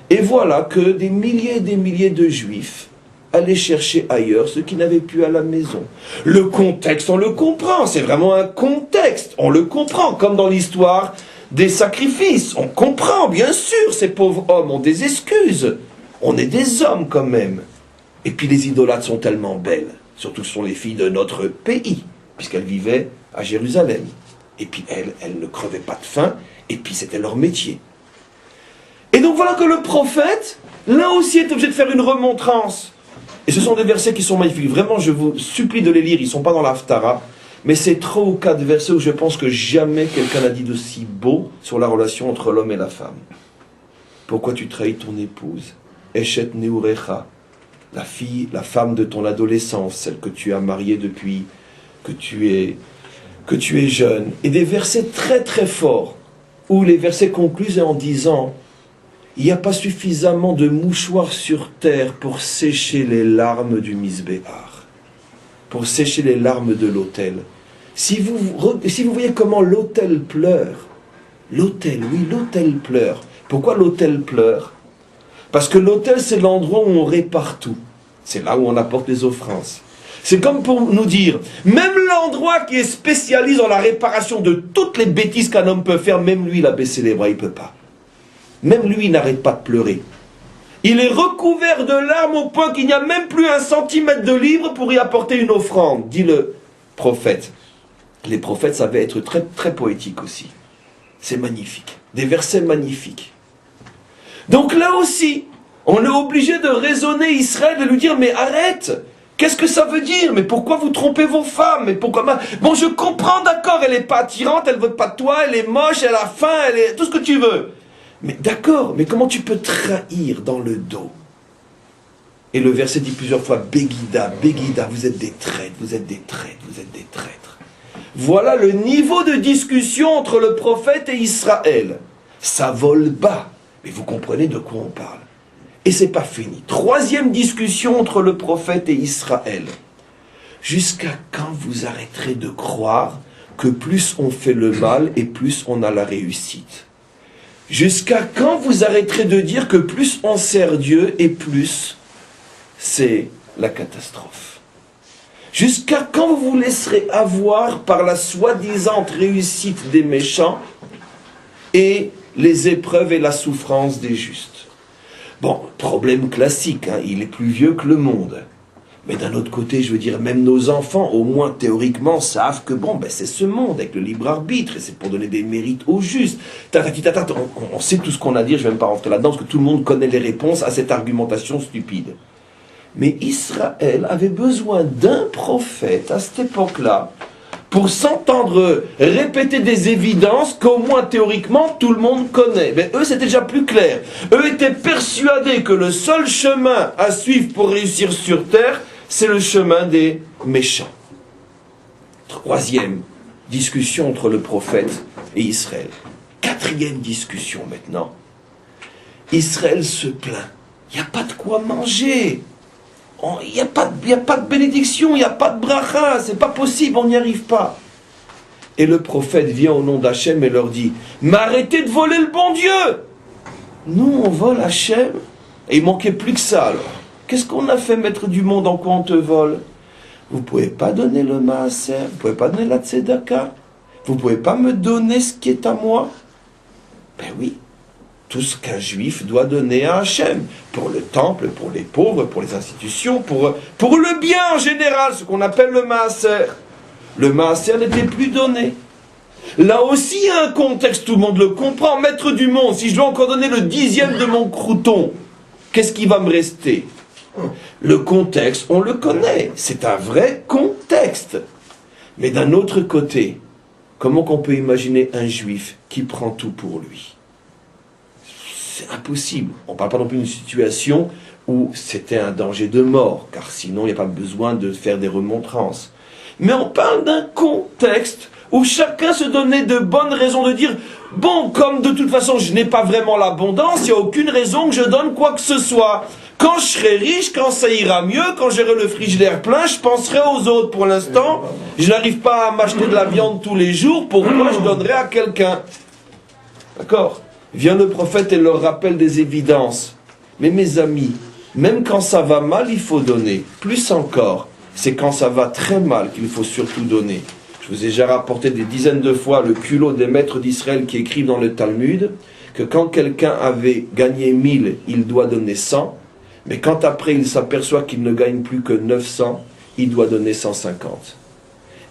Et voilà que des milliers de juifs allaient chercher ailleurs ce qu'ils n'avaient plus à la maison. Le contexte, on le comprend, c'est vraiment un contexte, on le comprend, comme dans l'histoire des sacrifices. On comprend, bien sûr, ces pauvres hommes ont des excuses. On est des hommes quand même. Et puis les idolâtres sont tellement belles, surtout ce sont les filles de notre pays, puisqu'elles vivaient à Jérusalem. Et puis elles ne crevaient pas de faim, et puis c'était leur métier. Et donc voilà que le prophète, là aussi, est obligé de faire une remontrance. Et ce sont des versets qui sont magnifiques. Vraiment, je vous supplie de les lire. Ils ne sont pas dans l'Haftara. Mais c'est 3 ou 4 versets où je pense que jamais quelqu'un n'a dit d'aussi beau sur la relation entre l'homme et la femme. Pourquoi tu trahis ton épouse? Eshet neurecha, la fille, la femme de ton adolescence, celle que tu as mariée depuis que tu es jeune. Et des versets très très forts, où les versets concluent en disant: il n'y a pas suffisamment de mouchoirs sur terre pour sécher les larmes du misbéar, pour sécher les larmes de l'autel. Si vous voyez comment l'autel pleure, l'autel pleure. Pourquoi l'autel pleure? Parce que l'autel, c'est l'endroit où on répare tout. C'est là où on apporte les offrandes. C'est comme pour nous dire, même l'endroit qui est spécialisé dans la réparation de toutes les bêtises qu'un homme peut faire, même lui, il a baissé les bras, il ne peut pas. Même lui, il n'arrête pas de pleurer. Il est recouvert de larmes au point qu'il n'y a même plus 1 centimètre de libre pour y apporter une offrande, dit le prophète. Les prophètes savaient être très, très poétiques aussi. C'est magnifique. Des versets magnifiques. Donc là aussi, on est obligé de raisonner Israël, de lui dire, mais arrête! Qu'est-ce que ça veut dire? Mais pourquoi vous trompez vos femmes? Mais pourquoi? Bon, je comprends, d'accord, elle n'est pas attirante, elle ne veut pas de toi, elle est moche, elle a faim, elle est tout ce que tu veux. Mais d'accord, mais comment tu peux trahir dans le dos? Et le verset dit plusieurs fois, Begida, Begida, vous êtes des traîtres, vous êtes des traîtres, vous êtes des traîtres. Voilà le niveau de discussion entre le prophète et Israël. Ça vole bas, mais vous comprenez de quoi on parle. Et c'est pas fini. 3e discussion entre le prophète et Israël. Jusqu'à quand vous arrêterez de croire que plus on fait le mal et plus on a la réussite? Jusqu'à quand vous arrêterez de dire que plus on sert Dieu et plus c'est la catastrophe? Jusqu'à quand vous vous laisserez avoir par la soi-disant réussite des méchants et les épreuves et la souffrance des justes? Bon, problème classique, hein, il est plus vieux que le monde. Mais d'un autre côté, je veux dire, même nos enfants, au moins théoriquement, savent que bon, ben c'est ce monde avec le libre arbitre, et c'est pour donner des mérites aux justes. On sait tout ce qu'on a à dire, je ne vais même pas rentrer là-dedans, parce que tout le monde connaît les réponses à cette argumentation stupide. Mais Israël avait besoin d'un prophète à cette époque-là, pour s'entendre répéter des évidences qu'au moins théoriquement tout le monde connaît. Mais eux, c'était déjà plus clair. Eux étaient persuadés que le seul chemin à suivre pour réussir sur terre, c'est le chemin des méchants. 3e discussion entre le prophète et Israël. 4e discussion maintenant. Israël se plaint. Il n'y a pas de quoi manger. Il n'y a pas de bénédiction, il n'y a pas de bracha, c'est pas possible, on n'y arrive pas. Et le prophète vient au nom d'Hachem et leur dit, mais arrêtez de voler le bon Dieu. Nous, on vole Hachem. Et il manquait plus que ça alors. Qu'est-ce qu'on a fait, maître du monde, en quoi on te vole? Vous ne pouvez pas donner le maaser, vous ne pouvez pas donner la tzedaka, vous ne pouvez pas me donner ce qui est à moi. Ben oui, tout ce qu'un juif doit donner à Hachem, pour le temple, pour les pauvres, pour les institutions, pour le bien en général, ce qu'on appelle le maaser. Le maaser n'était plus donné. Là aussi, il y a un contexte, tout le monde le comprend. Maître du monde, si je dois encore donner le 10e de mon crouton, qu'est-ce qui va me rester? Le contexte, on le connaît. C'est un vrai contexte. Mais d'un autre côté, comment qu'on peut imaginer un juif qui prend tout pour lui? C'est impossible. On ne parle pas non plus d'une situation où c'était un danger de mort, car sinon il n'y a pas besoin de faire des remontrances. Mais on parle d'un contexte où chacun se donnait de bonnes raisons de dire « Bon, comme de toute façon je n'ai pas vraiment l'abondance, il n'y a aucune raison que je donne quoi que ce soit. Quand je serai riche, quand ça ira mieux, quand j'aurai le frigidaire plein, je penserai aux autres. Pour l'instant, je n'arrive pas à m'acheter de la viande tous les jours, pourquoi je donnerai à quelqu'un ?» D'accord? Vient le prophète et leur rappelle des évidences. Mais mes amis, même quand ça va mal, il faut donner. Plus encore, c'est quand ça va très mal qu'il faut surtout donner. Je vous ai déjà rapporté des dizaines de fois le culot des maîtres d'Israël qui écrivent dans le Talmud que quand quelqu'un avait gagné 1000, il doit donner 100, mais quand après il s'aperçoit qu'il ne gagne plus que 900, il doit donner 150.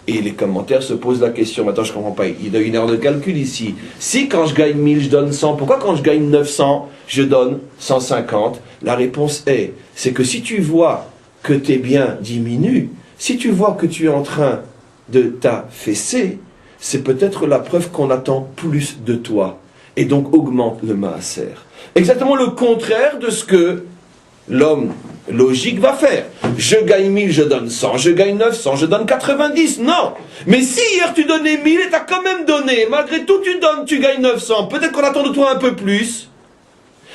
Et les commentaires se posent la question, maintenant je ne comprends pas, il y a une erreur de calcul ici. Si quand je gagne 1000, je donne 100, pourquoi quand je gagne 900, je donne 150? La réponse est, c'est que si tu vois que tes biens diminuent, si tu vois que tu es en train de t'affaisser, c'est peut-être la preuve qu'on attend plus de toi. Et donc augmente le maaser. Exactement le contraire de ce que l'homme logique va faire. Je gagne 1000, je donne 100. Je gagne 900, je donne 90. Non. Mais si hier tu donnais 1000 et tu as quand même donné, malgré tout tu donnes, tu gagnes 900. Peut-être qu'on attend de toi un peu plus.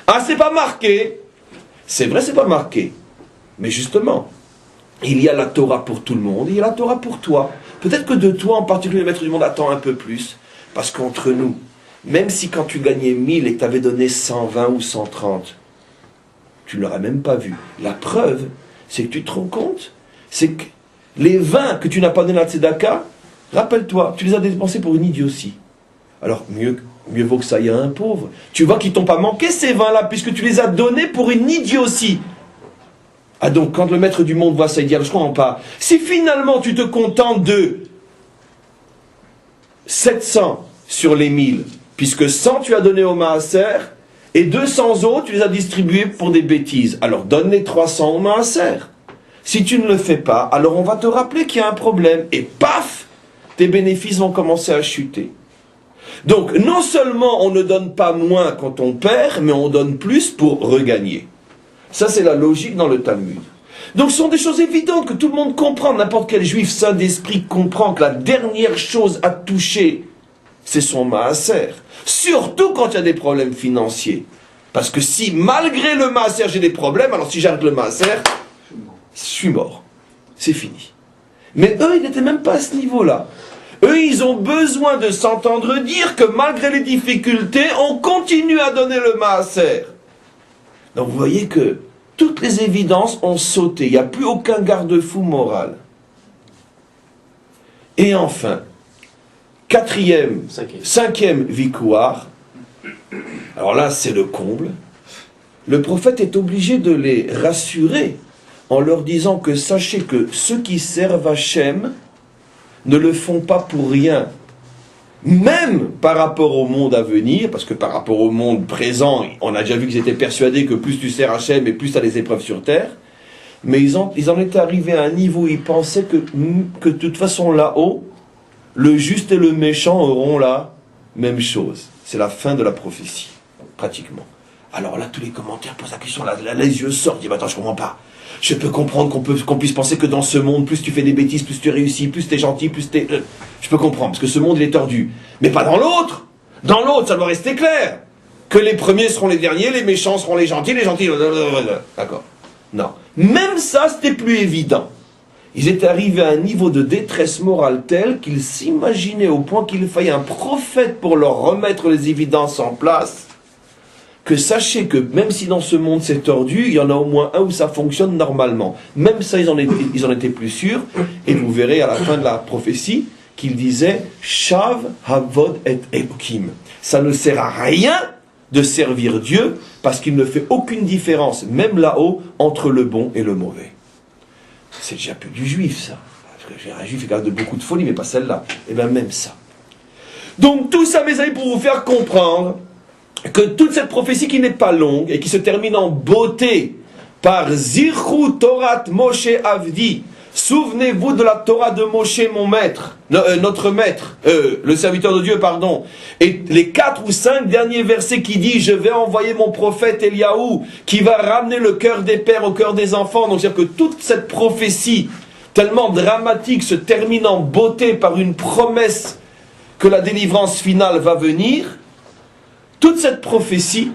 Ah, c'est pas marqué. C'est vrai, c'est pas marqué. Mais justement, il y a la Torah pour tout le monde, il y a la Torah pour toi. Peut-être que de toi en particulier, le maître du monde attend un peu plus. Parce qu'entre nous, même si quand tu gagnais 1000 et que tu avais donné 120 ou 130, tu ne l'aurais même pas vu. La preuve, c'est que tu te rends compte, c'est que les 20 que tu n'as pas donné à Tzedaka, rappelle-toi, tu les as dépensés pour une idiotie. Alors, mieux vaut que ça aille à un pauvre. Tu vois qu'ils t'ont pas manqué ces 20-là, puisque tu les as donnés pour une idiotie. Ah donc, quand le maître du monde voit ça, il dit, je comprends pas. Si finalement tu te contentes de 700 sur les 1000, puisque 100 tu as donné au maaser, et 200 autres, tu les as distribués pour des bêtises. Alors donne les 300 au maaser. Si tu ne le fais pas, alors on va te rappeler qu'il y a un problème. Et paf, tes bénéfices vont commencer à chuter. Donc non seulement on ne donne pas moins quand on perd, mais on donne plus pour regagner. Ça c'est la logique dans le Talmud. Donc ce sont des choses évidentes que tout le monde comprend. N'importe quel juif saint d'esprit comprend que la dernière chose à toucher, c'est son maaser. Surtout quand il y a des problèmes financiers. Parce que si, malgré le maaser, j'ai des problèmes, alors si j'arrête le maaser, je suis mort. C'est fini. Mais eux, ils n'étaient même pas à ce niveau-là. Eux, ils ont besoin de s'entendre dire que malgré les difficultés, on continue à donner le maaser. Donc vous voyez que toutes les évidences ont sauté. Il n'y a plus aucun garde-fou moral. Et enfin, cinquième victoire. Alors là, c'est le comble. Le prophète est obligé de les rassurer en leur disant que sachez que ceux qui servent Hachem ne le font pas pour rien. Même par rapport au monde à venir, parce que par rapport au monde présent, on a déjà vu qu'ils étaient persuadés que plus tu sers Hachem et plus tu as des épreuves sur terre. Mais ils en étaient arrivés à un niveau où ils pensaient que de toute façon là-haut, le juste et le méchant auront la même chose. C'est la fin de la prophétie, pratiquement. Alors là, tous les commentaires posent la question, là, les yeux sortent, ils disent, attends, je comprends pas. Je peux comprendre qu'on puisse penser que dans ce monde, plus tu fais des bêtises, plus tu réussis, plus tu es gentil, plus tu es... Je peux comprendre, parce que ce monde, il est tordu. Mais pas dans l'autre. Dans l'autre, ça doit rester clair. Que les premiers seront les derniers, les méchants seront les gentils... D'accord. Non. Même ça, c'était plus évident. Ils étaient arrivés à un niveau de détresse morale tel qu'ils s'imaginaient au point qu'il fallait un prophète pour leur remettre les évidences en place, que sachez que même si dans ce monde c'est tordu, il y en a au moins un où ça fonctionne normalement. Même ça, ils en étaient plus sûrs, et vous verrez à la fin de la prophétie qu'il disait « Shav havod et Elokim ». Ça ne sert à rien de servir Dieu, parce qu'il ne fait aucune différence, même là-haut, entre le bon et le mauvais. C'est déjà plus du juif, ça. Parce que un juif est capable de beaucoup de folie, mais pas celle-là. Et bien même ça. Donc tout ça, mes amis, pour vous faire comprendre que toute cette prophétie qui n'est pas longue et qui se termine en beauté par Zirchu Torat Moshe Avdi, souvenez-vous de la Torah de Moshe, mon maître, notre maître, le serviteur de Dieu, pardon. Et les 4 ou 5 derniers versets qui disent « Je vais envoyer mon prophète Eliaou, qui va ramener le cœur des pères au cœur des enfants. » Donc c'est-à-dire que toute cette prophétie, tellement dramatique, se termine en beauté par une promesse que la délivrance finale va venir. Toute cette prophétie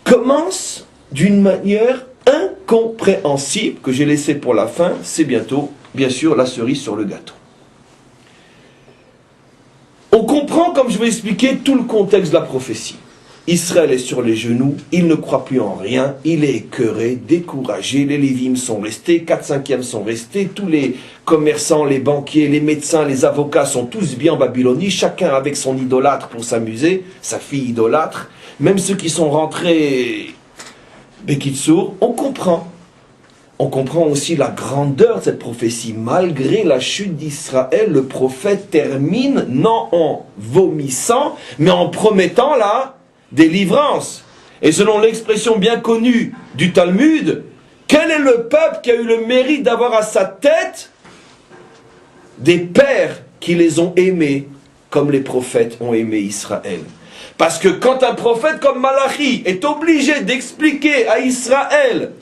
commence d'une manière incompréhensible, que j'ai laissé pour la fin. C'est bientôt, bien sûr, la cerise sur le gâteau. On comprend, comme je vais expliquer, tout le contexte de la prophétie. Israël est sur les genoux, il ne croit plus en rien, il est écœuré, découragé, les Lévim sont restés, 4/5 sont restés, tous les commerçants, les banquiers, les médecins, les avocats sont tous bien en Babylonie, chacun avec son idolâtre pour s'amuser, sa fille idolâtre, même ceux qui sont rentrés Bekitsour, on comprend. On comprend aussi la grandeur de cette prophétie. Malgré la chute d'Israël, le prophète termine non en vomissant, mais en promettant la délivrance. Et selon l'expression bien connue du Talmud, quel est le peuple qui a eu le mérite d'avoir à sa tête des pères qui les ont aimés comme les prophètes ont aimé Israël? Parce que quand un prophète comme Malachi est obligé d'expliquer à Israël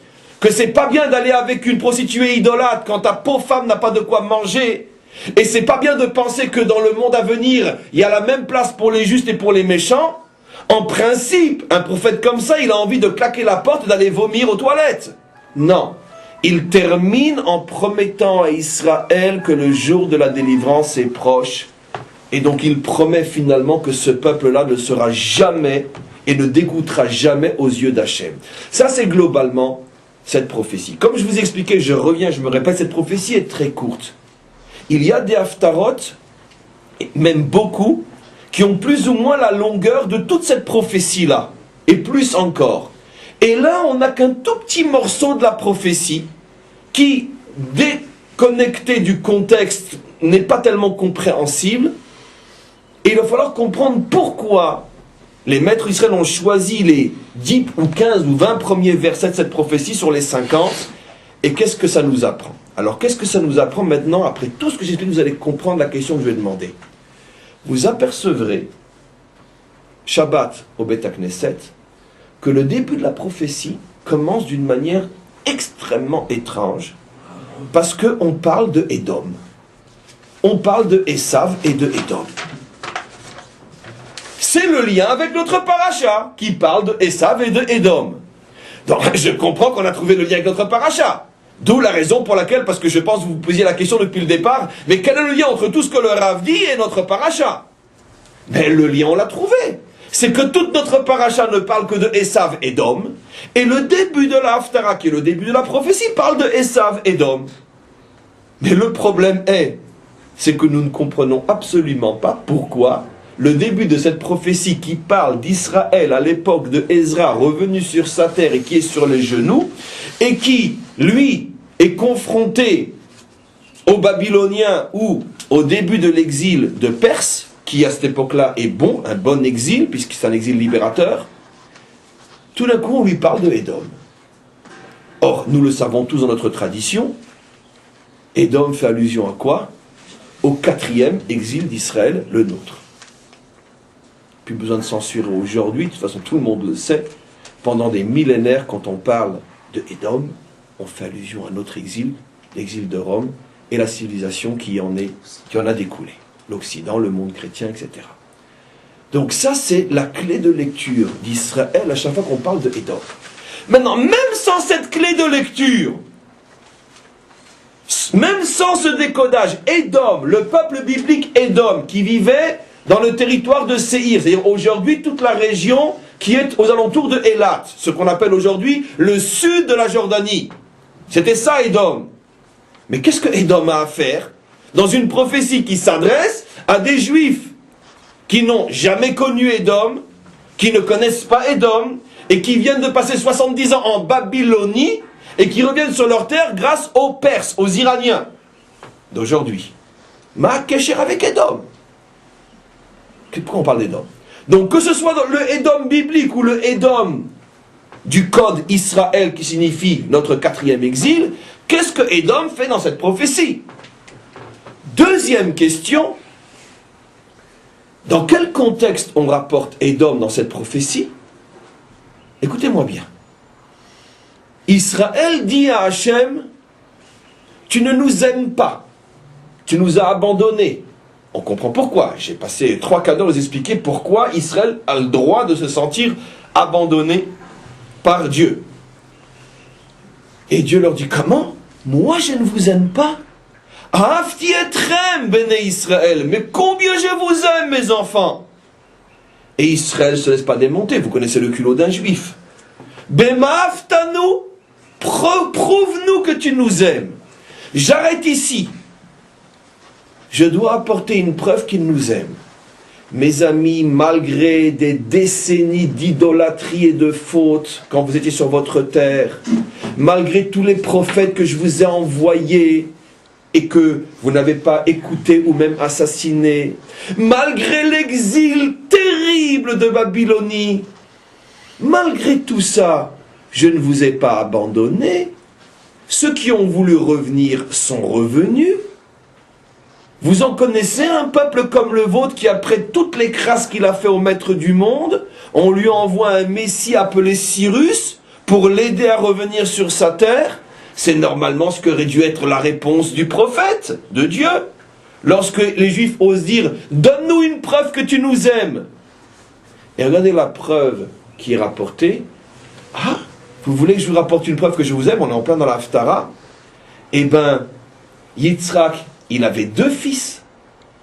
que c'est pas bien d'aller avec une prostituée idolâtre quand ta pauvre femme n'a pas de quoi manger, et c'est pas bien de penser que dans le monde à venir, il y a la même place pour les justes et pour les méchants, en principe, un prophète comme ça, il a envie de claquer la porte et d'aller vomir aux toilettes. Non. Il termine en promettant à Israël que le jour de la délivrance est proche. Et donc il promet finalement que ce peuple-là ne sera jamais et ne dégoûtera jamais aux yeux d'Hachem. Ça c'est globalement cette prophétie. Comme je vous ai expliqué, je reviens, je me répète, cette prophétie est très courte. Il y a des haftarot, même beaucoup, qui ont plus ou moins la longueur de toute cette prophétie-là, et plus encore. Et là, on n'a qu'un tout petit morceau de la prophétie qui, déconnecté du contexte, n'est pas tellement compréhensible. Et il va falloir comprendre pourquoi les maîtres Israël ont choisi les 10 ou 15 ou 20 premiers versets de cette prophétie sur les 50. Et qu'est-ce que ça nous apprend? Alors, qu'est-ce que ça nous apprend maintenant? Après tout ce que j'explique, vous allez comprendre la question que je vais demander. Vous apercevrez, Shabbat au Beth Knesset, que le début de la prophétie commence d'une manière extrêmement étrange, parce qu'on parle de Édom. On parle de Esav et de Édom. C'est le lien avec notre paracha, qui parle de Esav et de Édom. Donc je comprends qu'on a trouvé le lien avec notre paracha. D'où la raison pour laquelle, parce que je pense que vous vous posiez la question depuis le départ, mais quel est le lien entre tout ce que le Rav dit et notre paracha? Mais le lien, on l'a trouvé. C'est que toute notre paracha ne parle que de Esav et Édom, et le début de la Haftara, qui est le début de la prophétie, parle de Esav et Édom. Mais le problème c'est que nous ne comprenons absolument pas pourquoi le début de cette prophétie qui parle d'Israël à l'époque de Ezra, revenu sur sa terre et qui est sur les genoux, et qui, lui, est confronté aux Babyloniens ou au début de l'exil de Perse, qui à cette époque-là est bon, un bon exil, puisque c'est un exil libérateur, tout d'un coup on lui parle de Édom. Or, nous le savons tous dans notre tradition, Édom fait allusion à quoi? Au 4e exil d'Israël, le nôtre. Plus besoin de censurer aujourd'hui, de toute façon tout le monde le sait, pendant des millénaires, quand on parle de Édom, on fait allusion à notre exil, l'exil de Rome, et la civilisation qui en a découlé. L'Occident, le monde chrétien, etc. Donc ça, c'est la clé de lecture d'Israël à chaque fois qu'on parle de Édom. Maintenant, même sans cette clé de lecture, Même sans ce décodage, Édom, le peuple biblique Édom, qui vivait dans le territoire de Séhir, c'est-à-dire aujourd'hui toute la région qui est aux alentours de Élat, ce qu'on appelle aujourd'hui le sud de la Jordanie. C'était ça Édom. Mais qu'est-ce que Édom a à faire dans une prophétie qui s'adresse à des Juifs qui n'ont jamais connu Édom, qui ne connaissent pas Édom, et qui viennent de passer 70 ans en Babylonie, et qui reviennent sur leur terre grâce aux Perses, aux Iraniens d'aujourd'hui. Ma Kesher avec Édom. Pourquoi on parle d'Édom? Donc que ce soit dans le Édom biblique ou le Édom du code Israël qui signifie notre 4e exil, qu'est-ce que Édom fait dans cette prophétie? Deuxième question, dans quel contexte on rapporte Édom dans cette prophétie? Écoutez-moi bien. Israël dit à Hachem, tu ne nous aimes pas, tu nous as abandonnés. On comprend pourquoi. J'ai passé 3-4 heures à vous expliquer pourquoi Israël a le droit de se sentir abandonné par Dieu. Et Dieu leur dit, comment? Moi je ne vous aime pas. Afti etrem, béné Israël, mais combien je vous aime, mes enfants. Et Israël ne se laisse pas démonter, vous connaissez le culot d'un juif. Bemaftanu, prouve-nous que tu nous aimes. J'arrête ici. Je dois apporter une preuve qu'il nous aime. Mes amis, malgré des décennies d'idolâtrie et de fautes, quand vous étiez sur votre terre, malgré tous les prophètes que je vous ai envoyés et que vous n'avez pas écouté ou même assassiné, malgré l'exil terrible de Babylonie, malgré tout ça, je ne vous ai pas abandonné. Ceux qui ont voulu revenir sont revenus. Vous en connaissez un peuple comme le vôtre qui, après toutes les crasses qu'il a fait au maître du monde, on lui envoie un messie appelé Cyrus pour l'aider à revenir sur sa terre? C'est normalement ce qu'aurait dû être la réponse du prophète, de Dieu. Lorsque les Juifs osent dire « Donne-nous une preuve que tu nous aimes ». Et regardez la preuve qui est rapportée. Ah, vous voulez que je vous rapporte une preuve que je vous aime? On est en plein dans la Haftara. Eh bien, Yitzhak, il avait 2 fils.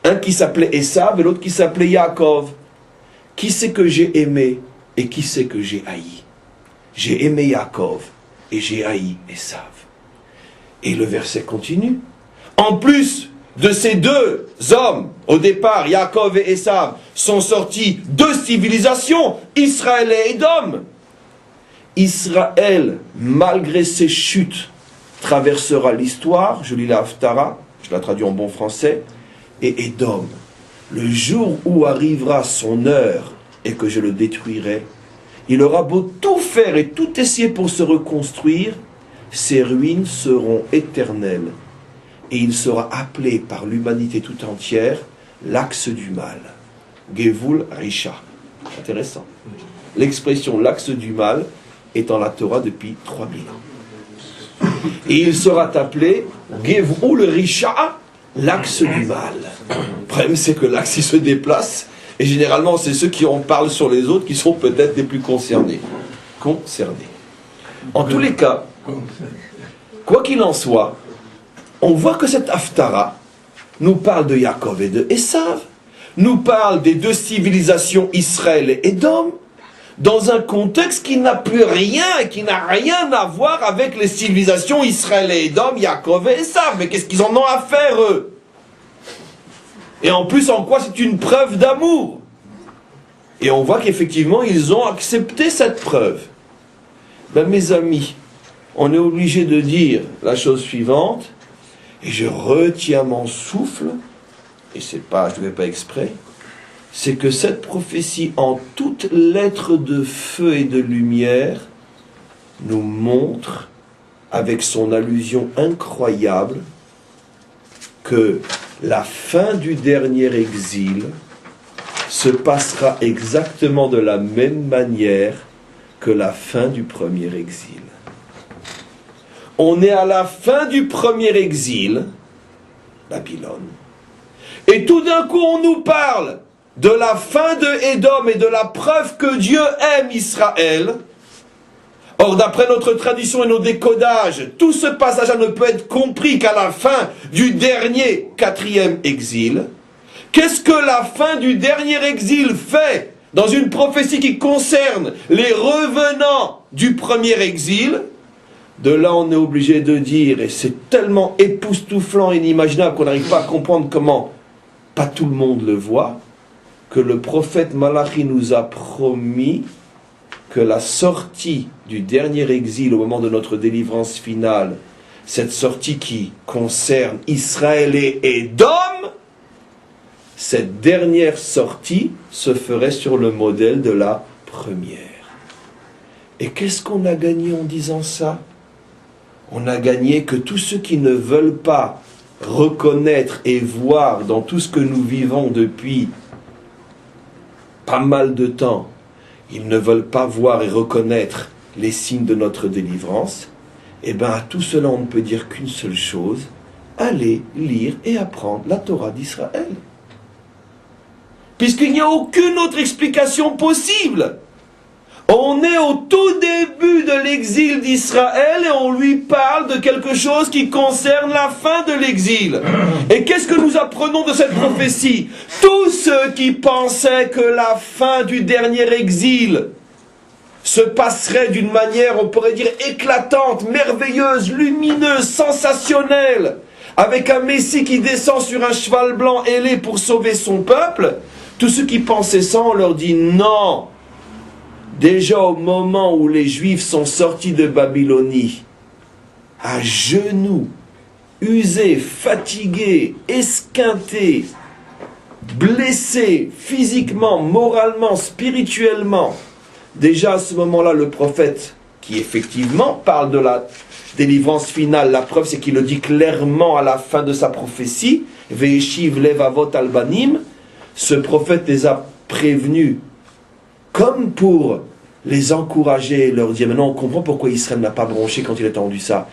Un qui s'appelait Esav et l'autre qui s'appelait Yaakov. Qui c'est que j'ai aimé et qui c'est que j'ai haï? J'ai aimé Yaakov et j'ai haï Esav. Et le verset continue. En plus de ces 2 hommes, au départ, Yaakov et Esav, sont sortis 2 civilisations, Israël et Édom. Israël, malgré ses chutes, traversera l'histoire, je lis la Haftara, je la traduis en bon français, et Édom, le jour où arrivera son heure et que je le détruirai, il aura beau tout faire et tout essayer pour se reconstruire, ses ruines seront éternelles. Et il sera appelé par l'humanité tout entière l'axe du mal. Gevul Risha. Intéressant. L'expression l'axe du mal est dans la Torah depuis 3000 ans. Et il sera appelé Gevul Risha, l'axe du mal. Le problème, c'est que l'axe, il se déplace. Et généralement, c'est ceux qui en parlent sur les autres qui sont peut-être les plus concernés. En tous les cas, quoi qu'il en soit, on voit que cette Haftara nous parle de Yaakov et de Esav, nous parle des 2 civilisations Israël et Édom, dans un contexte qui n'a plus rien et qui n'a rien à voir avec les civilisations Israël et Édom, Yaakov et Esav. Mais qu'est-ce qu'ils en ont à faire, eux? Et en plus, en quoi c'est une preuve d'amour? Et on voit qu'effectivement, ils ont accepté cette preuve. Ben, mes amis, on est obligé de dire la chose suivante, et je retiens mon souffle, et c'est pas, je ne fais pas exprès, c'est que cette prophétie, en toutes lettres de feu et de lumière, nous montre, avec son allusion incroyable, que la fin du dernier exil se passera exactement de la même manière que la fin du premier exil. On est à la fin du premier exil, Babylone, et tout d'un coup on nous parle de la fin de Édom et de la preuve que Dieu aime Israël, Or, d'après notre tradition et nos décodages, tout ce passage ne peut être compris qu'à la fin du dernier 4e exil. Qu'est-ce que la fin du dernier exil fait dans une prophétie qui concerne les revenants du premier exil? De là, on est obligé de dire, et c'est tellement époustouflant et inimaginable qu'on n'arrive pas à comprendre comment pas tout le monde le voit, que le prophète Malachi nous a promis que la sortie du dernier exil au moment de notre délivrance finale, cette sortie qui concerne Israël et Édom, cette dernière sortie se ferait sur le modèle de la première. Et qu'est-ce qu'on a gagné en disant ça? On a gagné que tous ceux qui ne veulent pas reconnaître et voir dans tout ce que nous vivons depuis pas mal de temps, ils ne veulent pas voir et reconnaître les signes de notre délivrance, et bien à tout cela on ne peut dire qu'une seule chose: allez lire et apprendre la Torah d'Israël. Puisqu'il n'y a aucune autre explication possible. On est au tout début de l'exil d'Israël et on lui parle de quelque chose qui concerne la fin de l'exil. Et qu'est-ce que nous apprenons de cette prophétie? Tous ceux qui pensaient que la fin du dernier exil se passerait d'une manière, on pourrait dire, éclatante, merveilleuse, lumineuse, sensationnelle, avec un Messie qui descend sur un cheval blanc ailé pour sauver son peuple, tous ceux qui pensaient ça, on leur dit non. Déjà au moment où les Juifs sont sortis de Babylonie, à genoux, usés, fatigués, esquintés, blessés physiquement, moralement, spirituellement, déjà à ce moment-là, le prophète, qui effectivement parle de la délivrance finale, la preuve c'est qu'il le dit clairement à la fin de sa prophétie, Ve'eshiv levavot albanim, ce prophète les a prévenus comme pour les encourager et leur dire, maintenant on comprend pourquoi Israël n'a pas bronché quand il a entendu ça.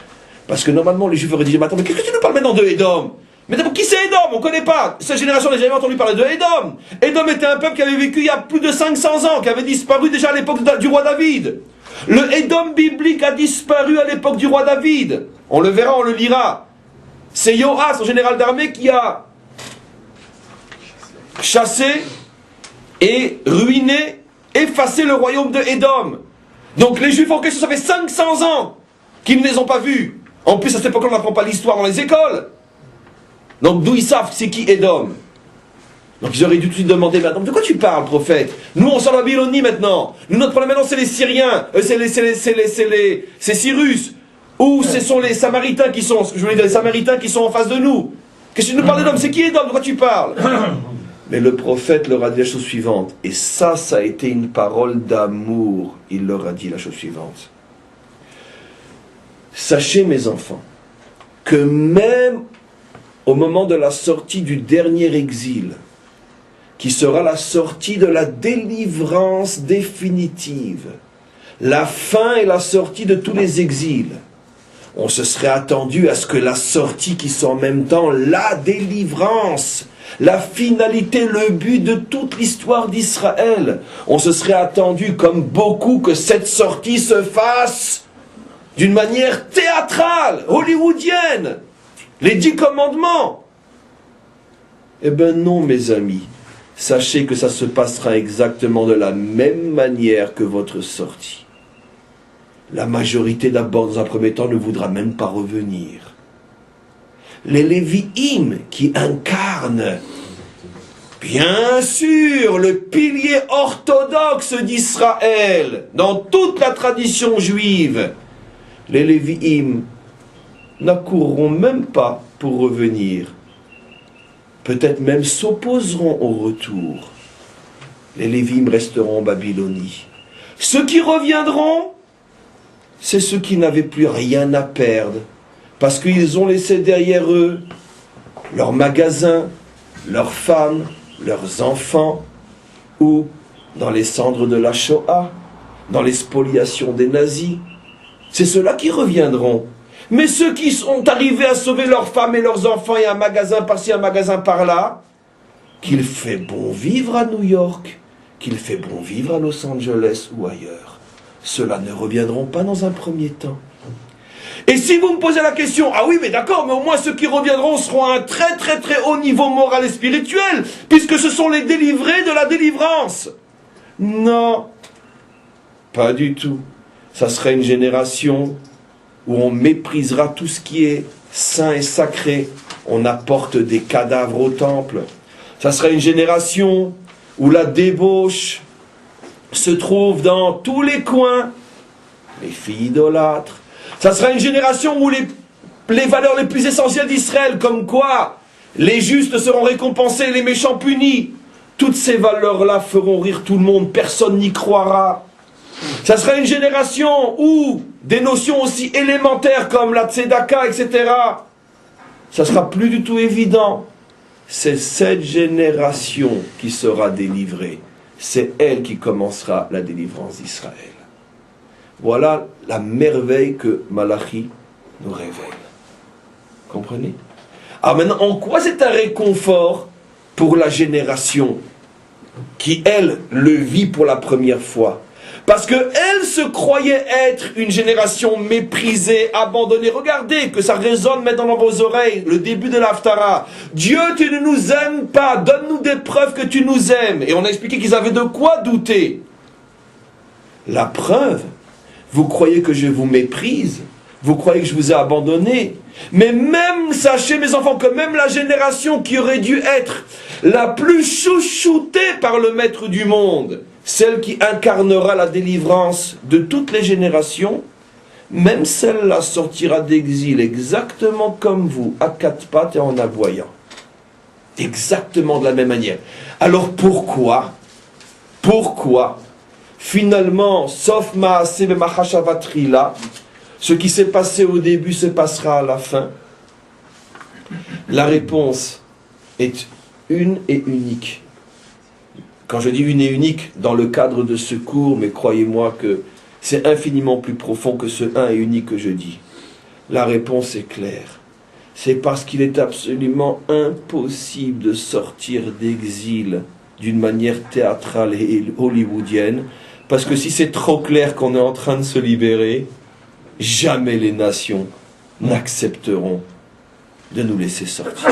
Parce que normalement les Juifs auraient dit, mais attends, mais qu'est-ce que tu nous parles maintenant de Édom? Mais d'abord, qui c'est Édom? On ne connaît pas. Cette génération n'a jamais entendu parler de Édom. Édom était un peuple qui avait vécu il y a plus de 500 ans, qui avait disparu déjà à l'époque du roi David. Le Édom biblique a disparu à l'époque du roi David. On le verra, on le lira. C'est Joas, son général d'armée, qui a chassé et ruiné, effacer le royaume de Édom. Donc les Juifs en question, ça fait 500 ans qu'ils ne les ont pas vus. En plus, à cette époque-là, on n'apprend pas l'histoire dans les écoles. Donc d'où ils savent c'est qui Édom? Donc ils auraient dû tout de suite demander, mais attends, de quoi tu parles, prophète? Nous, on sort de la Babylonie maintenant. Nous, notre problème maintenant, c'est les Syriens. C'est Cyrus. Ou ce sont les Samaritains qui sont, je voulais dire, les Samaritains qui sont en face de nous. Qu'est-ce que tu nous parles d'Édom? C'est qui Édom? De quoi tu parles? Mais le prophète leur a dit la chose suivante, et ça a été une parole d'amour. Il leur a dit la chose suivante. Sachez, mes enfants, que même au moment de la sortie du dernier exil, qui sera la sortie de la délivrance définitive, la fin et la sortie de tous les exils, on se serait attendu à ce que la sortie qui soit en même temps la délivrance, la finalité, le but de toute l'histoire d'Israël. On se serait attendu, comme beaucoup, que cette sortie se fasse d'une manière théâtrale, hollywoodienne. Les 10 commandements. Eh bien non, mes amis. Sachez que ça se passera exactement de la même manière que votre sortie. La majorité, d'abord, dans un premier temps, ne voudra même pas revenir. Les Lévi'im qui incarnent, bien sûr, le pilier orthodoxe d'Israël, dans toute la tradition juive, les Lévi'im n'accourront même pas pour revenir. Peut-être même s'opposeront au retour. Les Lévi'im resteront en Babylonie. Ceux qui reviendront, c'est ceux qui n'avaient plus rien à perdre, parce qu'ils ont laissé derrière eux leurs magasins, leurs femmes, leurs enfants, ou dans les cendres de la Shoah, dans les spoliations des nazis. C'est ceux-là qui reviendront. Mais ceux qui sont arrivés à sauver leurs femmes et leurs enfants et un magasin par-ci, un magasin par-là, qu'il fait bon vivre à New York, qu'il fait bon vivre à Los Angeles ou ailleurs. ceux-là ne reviendront pas dans un premier temps. Et si vous me posez la question, ah oui, mais d'accord, mais au moins ceux qui reviendront seront à un très très très haut niveau moral et spirituel, puisque ce sont les délivrés de la délivrance. Non, pas du tout. Ça sera une génération où on méprisera tout ce qui est saint et sacré. On apporte des cadavres au temple. Ça sera une génération où la débauche se trouve dans tous les coins. Les filles idolâtres. Ça sera une génération où les valeurs les plus essentielles d'Israël, comme quoi les justes seront récompensés, les méchants punis. Toutes ces valeurs-là feront rire tout le monde, personne n'y croira. Ça sera une génération où des notions aussi élémentaires comme la tzedaka, etc., ça sera plus du tout évident. C'est cette génération qui sera délivrée. C'est elle qui commencera la délivrance d'Israël. Voilà la merveille que Malachi nous révèle. Comprenez? Alors maintenant, en quoi c'est un réconfort pour la génération qui, elle, le vit pour la première fois? Parce qu'elle se croyait être une génération méprisée, abandonnée. Regardez que ça résonne maintenant dans vos oreilles, le début de l'Haftara. Dieu, tu ne nous aimes pas, donne-nous des preuves que tu nous aimes. Et on a expliqué qu'ils avaient de quoi douter. La preuve, vous croyez que je vous méprise, vous croyez que je vous ai abandonné. Mais même, sachez mes enfants, que même la génération qui aurait dû être la plus chouchoutée par le Maître du monde, celle qui incarnera la délivrance de toutes les générations, même celle-là sortira d'exil exactement comme vous, à quatre pattes et en aboyant. Exactement de la même manière. Alors pourquoi, finalement, sauf Maaseh et Mahashavatri là, ce qui s'est passé au début se passera à la fin? La réponse est une et unique. Quand je dis une et unique, dans le cadre de ce cours, mais croyez-moi que c'est infiniment plus profond que ce un et unique que je dis. La réponse est claire. C'est parce qu'il est absolument impossible de sortir d'exil d'une manière théâtrale et hollywoodienne, parce que si c'est trop clair qu'on est en train de se libérer, jamais les nations n'accepteront de nous laisser sortir.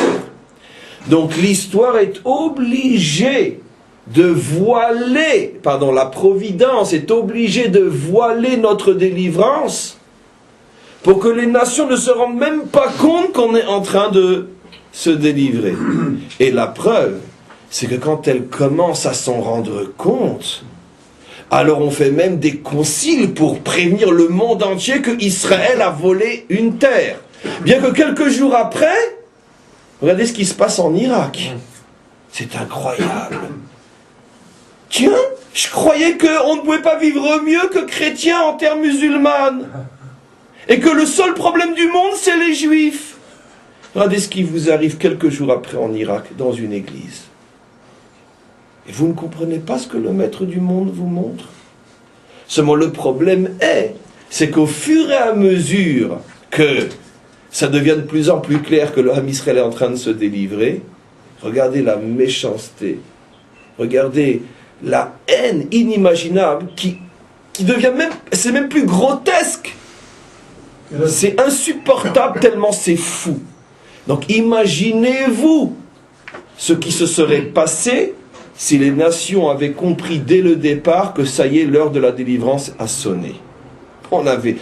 Donc l'histoire est obligée de voiler, la providence est obligée de voiler notre délivrance pour que les nations ne se rendent même pas compte qu'on est en train de se délivrer. Et la preuve, c'est que quand elles commencent à s'en rendre compte, alors on fait même des conciles pour prévenir le monde entier que Israël a volé une terre. Bien que quelques jours après, regardez ce qui se passe en Irak. C'est incroyable. Tiens, je croyais qu'on ne pouvait pas vivre mieux que chrétiens en terre musulmane. Et que le seul problème du monde, c'est les juifs. Regardez ce qui vous arrive quelques jours après en Irak, dans une église. Et vous ne comprenez pas ce que le maître du monde vous montre. Seulement le problème c'est qu'au fur et à mesure que ça devient de plus en plus clair que le Ham Israël est en train de se délivrer, regardez la méchanceté, regardez la haine inimaginable qui devient même, c'est même plus grotesque. C'est insupportable tellement c'est fou. Donc imaginez-vous ce qui se serait passé si les nations avaient compris dès le départ que ça y est, l'heure de la délivrance a sonné.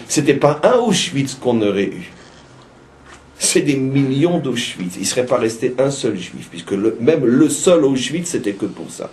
C'était pas un Auschwitz qu'on aurait eu. C'est des millions d'Auschwitz. Il ne serait pas resté un seul juif, puisque même le seul Auschwitz, c'était que pour ça.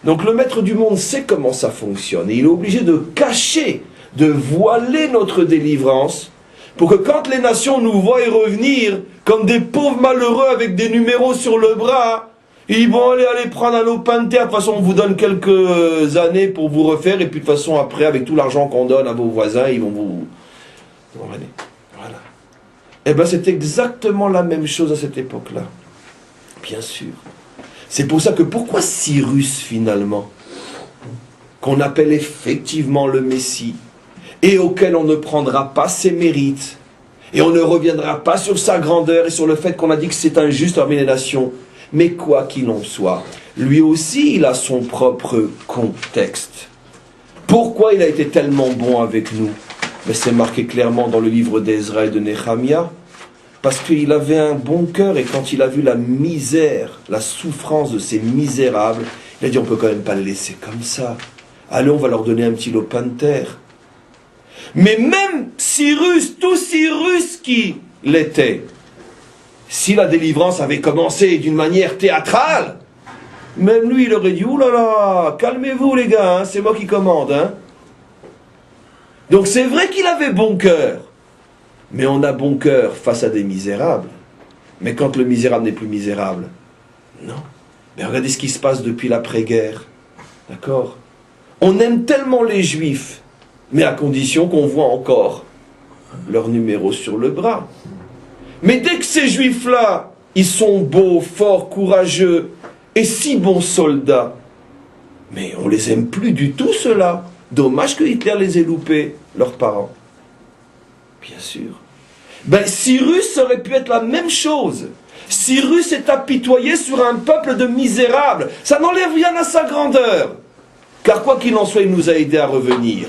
Donc le maître du monde sait comment ça fonctionne, et il est obligé de cacher, de voiler notre délivrance, pour que quand les nations nous voient revenir comme des pauvres malheureux avec des numéros sur le bras, ils vont aller prendre un lopin de terre. De toute façon, on vous donne quelques années pour vous refaire, et puis de toute façon, après, avec tout l'argent qu'on donne à vos voisins, ils vont vous... Voilà. Eh bien, c'est exactement la même chose à cette époque-là. Bien sûr. C'est pour ça que pourquoi Cyrus, finalement, qu'on appelle effectivement le Messie, et auquel on ne prendra pas ses mérites, et on ne reviendra pas sur sa grandeur et sur le fait qu'on a dit que c'est injuste parmi les nations, mais quoi qu'il en soit, lui aussi il a son propre contexte. Pourquoi il a été tellement bon avec nous? Mais c'est marqué clairement dans le livre d'Ezra et de Nehemia. Parce qu'il avait un bon cœur et quand il a vu la misère, la souffrance de ces misérables, il a dit on peut quand même pas le laisser comme ça. Allez, on va leur donner un petit lopin de terre. Mais même Cyrus, tout Cyrus qui l'était, si la délivrance avait commencé d'une manière théâtrale, même lui il aurait dit oulala, calmez-vous les gars, hein, c'est moi qui commande. Hein. Donc c'est vrai qu'il avait bon cœur. Mais on a bon cœur face à des misérables. Mais quand le misérable n'est plus misérable, non. Mais regardez ce qui se passe depuis l'après-guerre. D'accord? On aime tellement les Juifs, mais à condition qu'on voit encore leur numéro sur le bras. Mais dès que ces Juifs-là, ils sont beaux, forts, courageux, et si bons soldats, mais on les aime plus du tout ceux-là. Dommage que Hitler les ait loupés, leurs parents. Bien sûr. Ben, Cyrus aurait pu être la même chose. Cyrus est apitoyé sur un peuple de misérables. Ça n'enlève rien à sa grandeur. Car quoi qu'il en soit, il nous a aidés à revenir.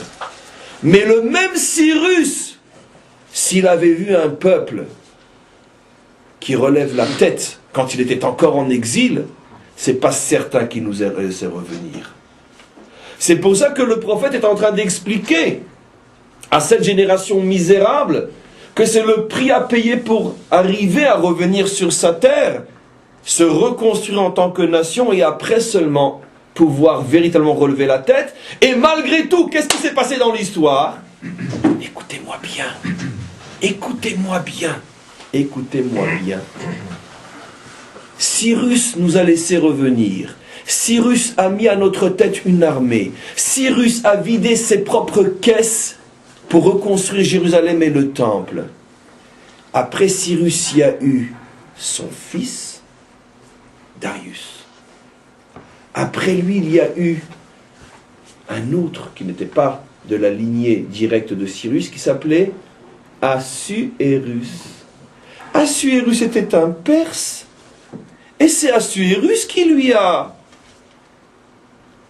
Mais le même Cyrus, s'il avait vu un peuple qui relève la tête quand il était encore en exil, c'est pas certain qu'il nous ait laissé revenir. C'est pour ça que le prophète est en train d'expliquer à cette génération misérable que c'est le prix à payer pour arriver à revenir sur sa terre, se reconstruire en tant que nation et après seulement pouvoir véritablement relever la tête. Et malgré tout, qu'est-ce qui s'est passé dans l'histoire? Écoutez-moi bien, écoutez-moi bien, écoutez-moi bien. Cyrus nous a laissé revenir. Cyrus a mis à notre tête une armée. Cyrus a vidé ses propres caisses pour reconstruire Jérusalem et le temple. Après Cyrus, il y a eu son fils, Darius. Après lui, il y a eu un autre qui n'était pas de la lignée directe de Cyrus, qui s'appelait Assuérus. Assuérus était un Perse, et c'est Assuérus qui lui a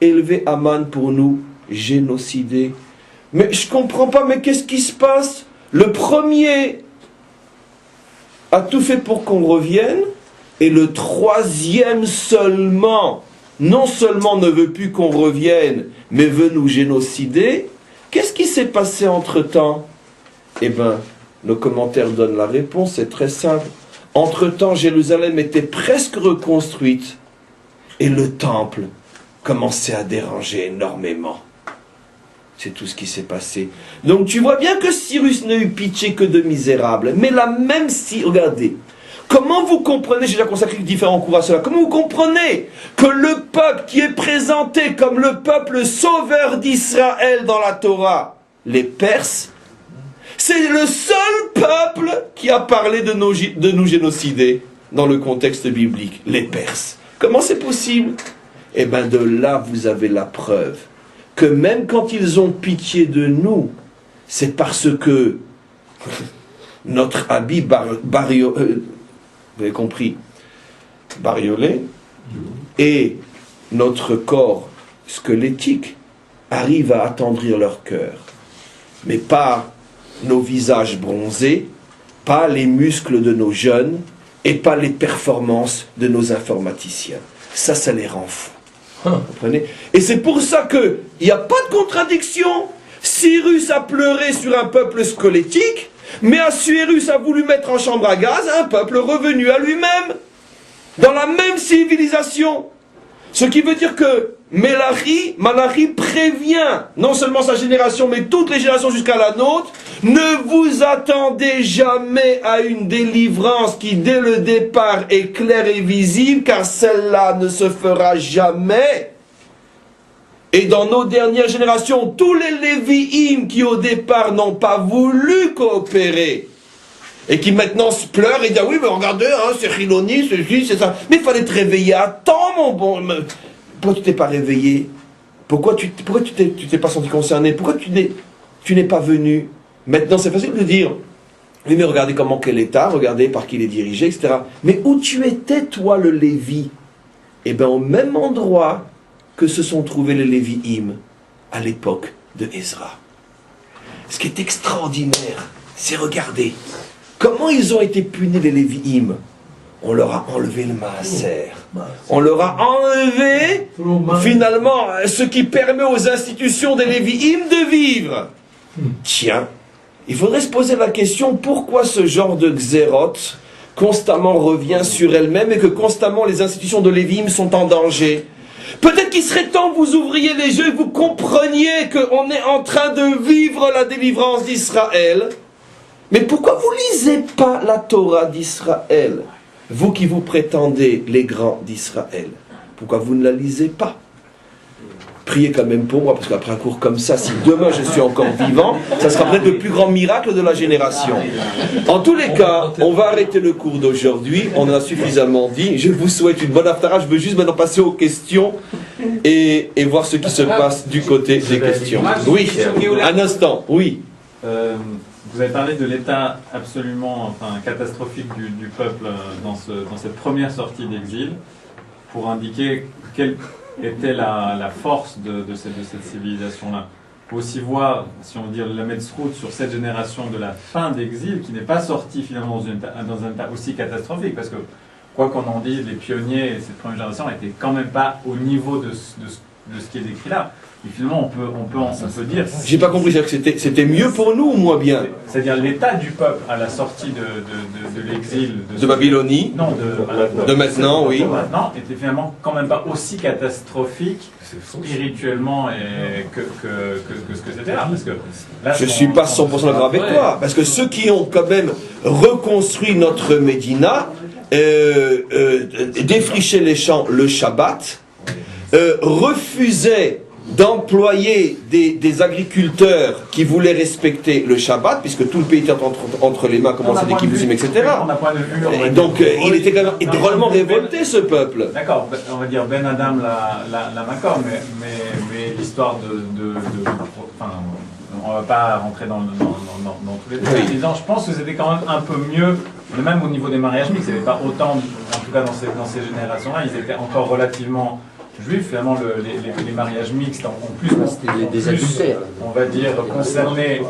élevé Aman pour nous génocider. Mais je comprends pas, mais qu'est-ce qui se passe? Le premier a tout fait pour qu'on revienne, et le troisième seulement, non seulement ne veut plus qu'on revienne, mais veut nous génocider. Qu'est-ce qui s'est passé entre-temps? Eh bien, nos commentaires donnent la réponse, c'est très simple. Entre-temps, Jérusalem était presque reconstruite, et le temple commençait à déranger énormément. C'est tout ce qui s'est passé. Donc tu vois bien que Cyrus n'a eu pitié que de misérables. Mais la même si, regardez, comment vous comprenez, j'ai déjà consacré différents cours à cela, comment vous comprenez que le peuple qui est présenté comme le peuple sauveur d'Israël dans la Torah, les Perses, c'est le seul peuple qui a parlé de nous génocider dans le contexte biblique, les Perses. Comment c'est possible? Eh bien de là vous avez la preuve que même quand ils ont pitié de nous, c'est parce que notre habit vous avez compris, bariolé, et notre corps squelettique arrivent à attendrir leur cœur. Mais pas nos visages bronzés, pas les muscles de nos jeunes, et pas les performances de nos informaticiens. Ça les rend fous. Vous comprenez? Et c'est pour ça qu'il n'y a pas de contradiction. Cyrus a pleuré sur un peuple squelettique, mais Assuérus a voulu mettre en chambre à gaz un peuple revenu à lui-même, dans la même civilisation. Ce qui veut dire que Malachi prévient non seulement sa génération, mais toutes les générations jusqu'à la nôtre, ne vous attendez jamais à une délivrance qui dès le départ est claire et visible, car celle-là ne se fera jamais. Et dans nos dernières générations, tous les Lévi'im qui au départ n'ont pas voulu coopérer, et qui maintenant se pleurent et disent oui mais regardez, hein, c'est Chiloni, c'est ça. Mais il fallait te réveiller à temps, mon bon. Pourquoi tu t'es pas réveillé? Pourquoi tu t'es pas senti concerné? Pourquoi tu n'es pas venu? Maintenant c'est facile de dire oui mais regardez comment quel état, regardez par qui il est dirigé, etc. Mais où tu étais toi le Lévi? Eh bien au même endroit que se sont trouvés les Lévi'im à l'époque de Ezra. Ce qui est extraordinaire, c'est regarder comment ils ont été punis les Lévi'im. On leur a enlevé le maaser. On leur a enlevé, finalement, ce qui permet aux institutions des Lévi'im de vivre. Tiens, il faudrait se poser la question, pourquoi ce genre de xérote constamment revient sur elle-même et que constamment les institutions de Lévi'im sont en danger? Peut-être qu'il serait temps que vous ouvriez les yeux et que vous compreniez qu'on est en train de vivre la délivrance d'Israël. Mais pourquoi vous lisez pas la Torah d'Israël? Vous qui vous prétendez les grands d'Israël, pourquoi vous ne la lisez pas? Priez quand même pour moi, parce qu'après un cours comme ça, si demain je suis encore vivant, ça sera peut-être le plus grand miracle de la génération. En tous les cas, on va arrêter le cours d'aujourd'hui, on en a suffisamment dit. Je vous souhaite une bonne haftara, je veux juste maintenant passer aux questions et voir ce qui se passe du côté des questions. Oui, un instant, oui. Vous avez parlé de l'état absolument catastrophique du peuple dans cette première sortie d'exil, pour indiquer quelle était la force de cette civilisation-là. Il faut aussi voir, si on veut dire, la mettre route sur cette génération de la fin d'exil, qui n'est pas sortie finalement dans un état aussi catastrophique, parce que, quoi qu'on en dise, les pionniers, cette première génération, n'étaient quand même pas au niveau de ce qui est décrit là. Et finalement, on peut dire... J'ai pas compris, c'est-à-dire que c'était mieux pour nous ou moins bien? C'est-à-dire l'état du peuple à la sortie de l'exil... De Babylonie? Non, de maintenant, oui. De maintenant, était finalement quand même pas aussi catastrophique spirituellement que ce que c'était là. Parce que là, je suis pas 100% d'accord avec toi. Parce que ceux qui ont quand même reconstruit notre Médina, défriché les champs le Shabbat, refusaient d'employer des agriculteurs qui voulaient respecter le Shabbat, puisque tout le pays était entre les mains, comme on sait des kibbutzim, etc. Et donc, il était quand même drôlement révolté, ce peuple. D'accord, on va dire Ben Adam la Macor, mais l'histoire enfin, on va pas rentrer dans tous les détails. Oui. Je pense que c'était quand même un peu mieux, même au niveau des mariages mixtes, il n'y avait pas autant, en tout cas dans ces générations-là, ils étaient encore relativement juifs, finalement, les mariages mixtes, en plus, des adultères. On va dire,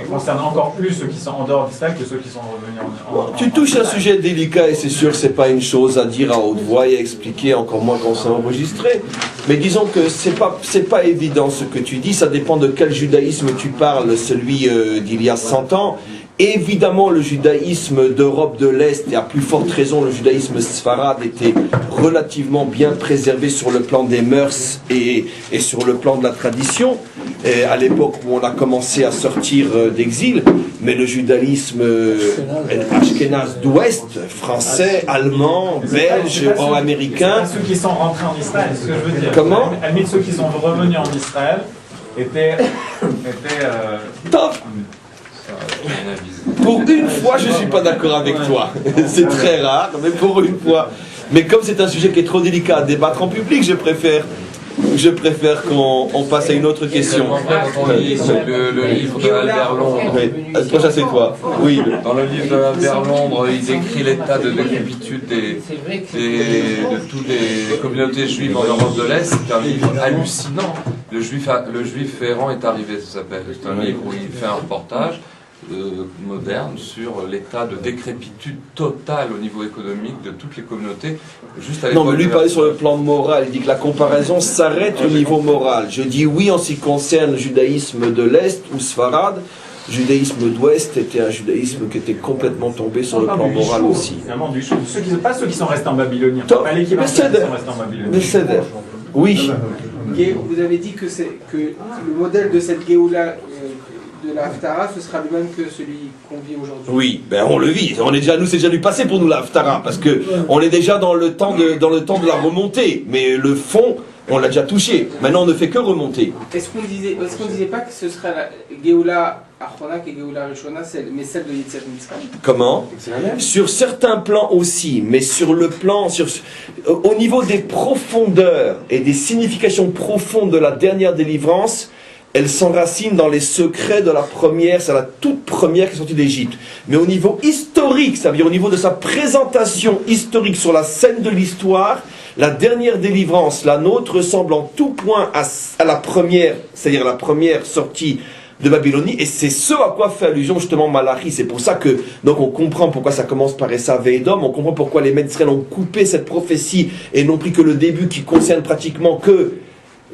concernent encore plus ceux qui sont en dehors d'Israël que ceux qui sont revenus en Tu touches un sujet délicat et c'est sûr que ce n'est pas une chose à dire à haute voix et à expliquer, encore moins quand c'est enregistré. Mais disons que c'est pas évident ce que tu dis, ça dépend de quel judaïsme tu parles, celui d'il y a 100 ans. Évidemment, le judaïsme d'Europe de l'Est, et à plus forte raison le judaïsme sfarade, était relativement bien préservé sur le plan des mœurs et sur le plan de la tradition, à l'époque où on a commencé à sortir d'exil. Mais le judaïsme ashkénaze d'Ouest, français, allemand, belge, américain... Ceux qui sont rentrés en Israël, c'est ce que je veux dire. Comment ? À limite, ceux qui sont revenus en Israël étaient Top. Pour une fois, je ne suis pas d'accord avec toi. C'est très rare, mais pour une fois. Mais comme c'est un sujet qui est trop délicat à débattre en public, je préfère qu'on passe à une autre question. Le livre de Albert Londres. Oui. Prochain, c'est toi. Oui. Dans le livre de Albert Londres, il décrit l'état de décrépitude de toutes les communautés juives en Europe de l'Est. C'est un livre hallucinant. Le juif errant est arrivé, ça s'appelle. C'est un livre où il fait un reportage moderne sur l'état de décrépitude totale au niveau économique de toutes les communautés. Juste à non, mais lui parlait sur le plan moral. Il dit que la comparaison s'arrête au niveau moral. Je dis oui en ce qui concerne le judaïsme de l'Est ou Sfarad. Le judaïsme d'Ouest était un judaïsme qui était complètement tombé sur le plan moral aussi. Pas ceux qui sont restés en Babylonie. Pas l'équivalent qui sont restés en Babylonie. Oui. Vous avez dit que le modèle de cette Géoula de la Haftara, ce sera le même que celui qu'on vit aujourd'hui. Oui, ben on le vit. C'est déjà du passé pour nous la Haftara, parce que on est déjà dans le temps de la remontée. Mais le fond, on l'a déjà touché. Maintenant, on ne fait que remonter. Est-ce qu'on disait pas que ce serait la Géoula Achronak et Géoula Rishona, mais celle de Yetziat Mitzrayim? Comment? C'est la même. Sur certains plans aussi, mais sur le plan, au niveau des profondeurs et des significations profondes de la dernière délivrance, elle s'enracine dans les secrets de la première, c'est la toute première qui est sortie d'Égypte. Mais au niveau historique, c'est-à-dire au niveau de sa présentation historique sur la scène de l'histoire, La dernière délivrance, la nôtre, ressemble en tout point à la première, c'est-à-dire la première sortie de Babylonie, et c'est ce à quoi fait allusion justement Malachi. C'est pour ça que, donc on comprend pourquoi ça commence par Esav et Édom, on comprend pourquoi les Israël ont coupé cette prophétie et n'ont pris que le début qui concerne pratiquement que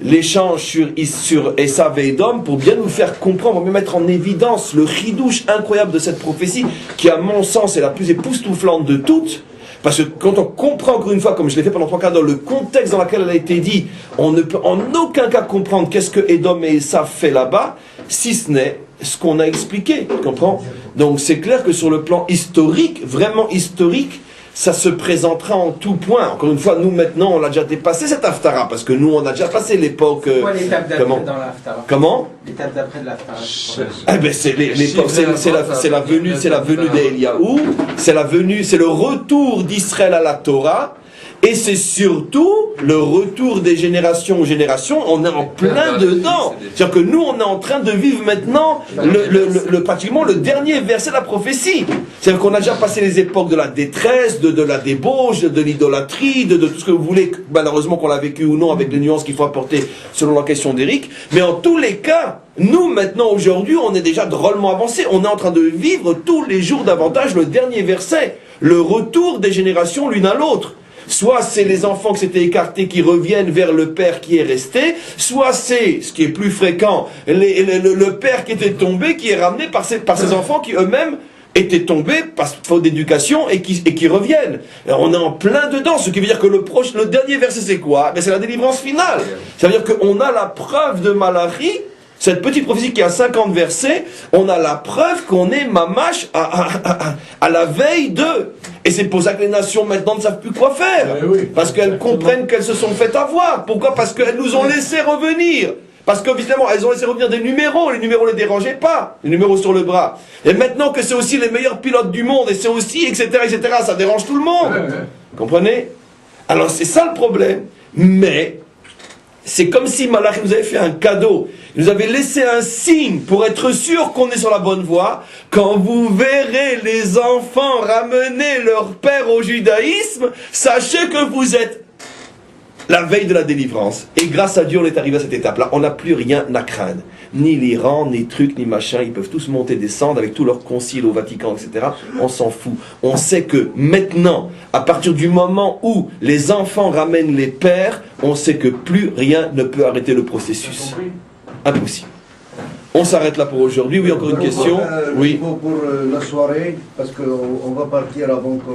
l'échange sur Esav et Édom, pour bien nous faire comprendre, pour bien mettre en évidence le chidouche incroyable de cette prophétie, qui à mon sens est la plus époustouflante de toutes. Parce que quand on comprend encore une fois, comme je l'ai fait pendant 3 quarts d'heure, le contexte dans lequel elle a été dit, on ne peut en aucun cas comprendre qu'est-ce que Édom et Esav fait là-bas, si ce n'est ce qu'on a expliqué, tu comprends? Donc c'est clair que sur le plan historique, vraiment historique, ça se présentera en tout point. Encore une fois, nous maintenant, on a déjà dépassé cette Haftara, parce que nous, on a déjà passé l'époque... C'est quoi l'étape d'après comment dans la Haftara? Comment? L'étape d'après de la Haftara. Eh ben c'est la venue d'Eliaou, c'est le retour d'Israël à la Torah, et c'est surtout le retour des générations aux générations. On est en plein dedans. C'est-à-dire que nous, on est en train de vivre maintenant pratiquement le dernier verset de la prophétie. C'est-à-dire qu'on a déjà passé les époques de la détresse, de la débauche, de l'idolâtrie, de tout ce que vous voulez, malheureusement qu'on l'a vécu ou non, avec les nuances qu'il faut apporter selon la question d'Éric. Mais en tous les cas, nous, maintenant, aujourd'hui, on est déjà drôlement avancé. On est en train de vivre tous les jours davantage le dernier verset. Le retour des générations l'une à l'autre. Soit c'est les enfants qui s'étaient écartés qui reviennent vers le père qui est resté, soit c'est, ce qui est plus fréquent, le père qui était tombé, qui est ramené par ses enfants qui eux-mêmes étaient tombés par faute d'éducation et qui reviennent. Alors on est en plein dedans, ce qui veut dire que le dernier verset c'est quoi? Ben c'est la délivrance finale. Ça veut dire qu'on a la preuve de Malachi. Cette petite prophétie qui a 50 versets, on a la preuve qu'on est mamash à la veille d'eux. Et c'est pour ça que les nations maintenant ne savent plus quoi faire. Parce qu'elles comprennent qu'elles se sont faites avoir. Pourquoi? Parce qu'elles nous ont laissé revenir. Parce que évidemment, elles ont laissé revenir des numéros. Les numéros ne les dérangeaient pas. Les numéros sur le bras. Et maintenant que c'est aussi les meilleurs pilotes du monde, et c'est aussi, etc., ça dérange tout le monde. Comprenez? Alors c'est ça le problème. Mais c'est comme si Malachi nous avait fait un cadeau. Il nous avait laissé un signe pour être sûr qu'on est sur la bonne voie. Quand vous verrez les enfants ramener leur père au judaïsme, sachez que vous êtes la veille de la délivrance. Et grâce à Dieu, on est arrivé à cette étape-là. On n'a plus rien à craindre. Ni l'Iran, ni trucs, ni machin. Ils peuvent tous monter, descendre avec tous leurs conciles au Vatican, etc. On s'en fout. On sait que maintenant, à partir du moment où les enfants ramènent les pères, on sait que plus rien ne peut arrêter le processus. Impossible. On s'arrête là pour aujourd'hui. Oui, encore une question. Oui. Pour la soirée, parce qu'on va partir avant que...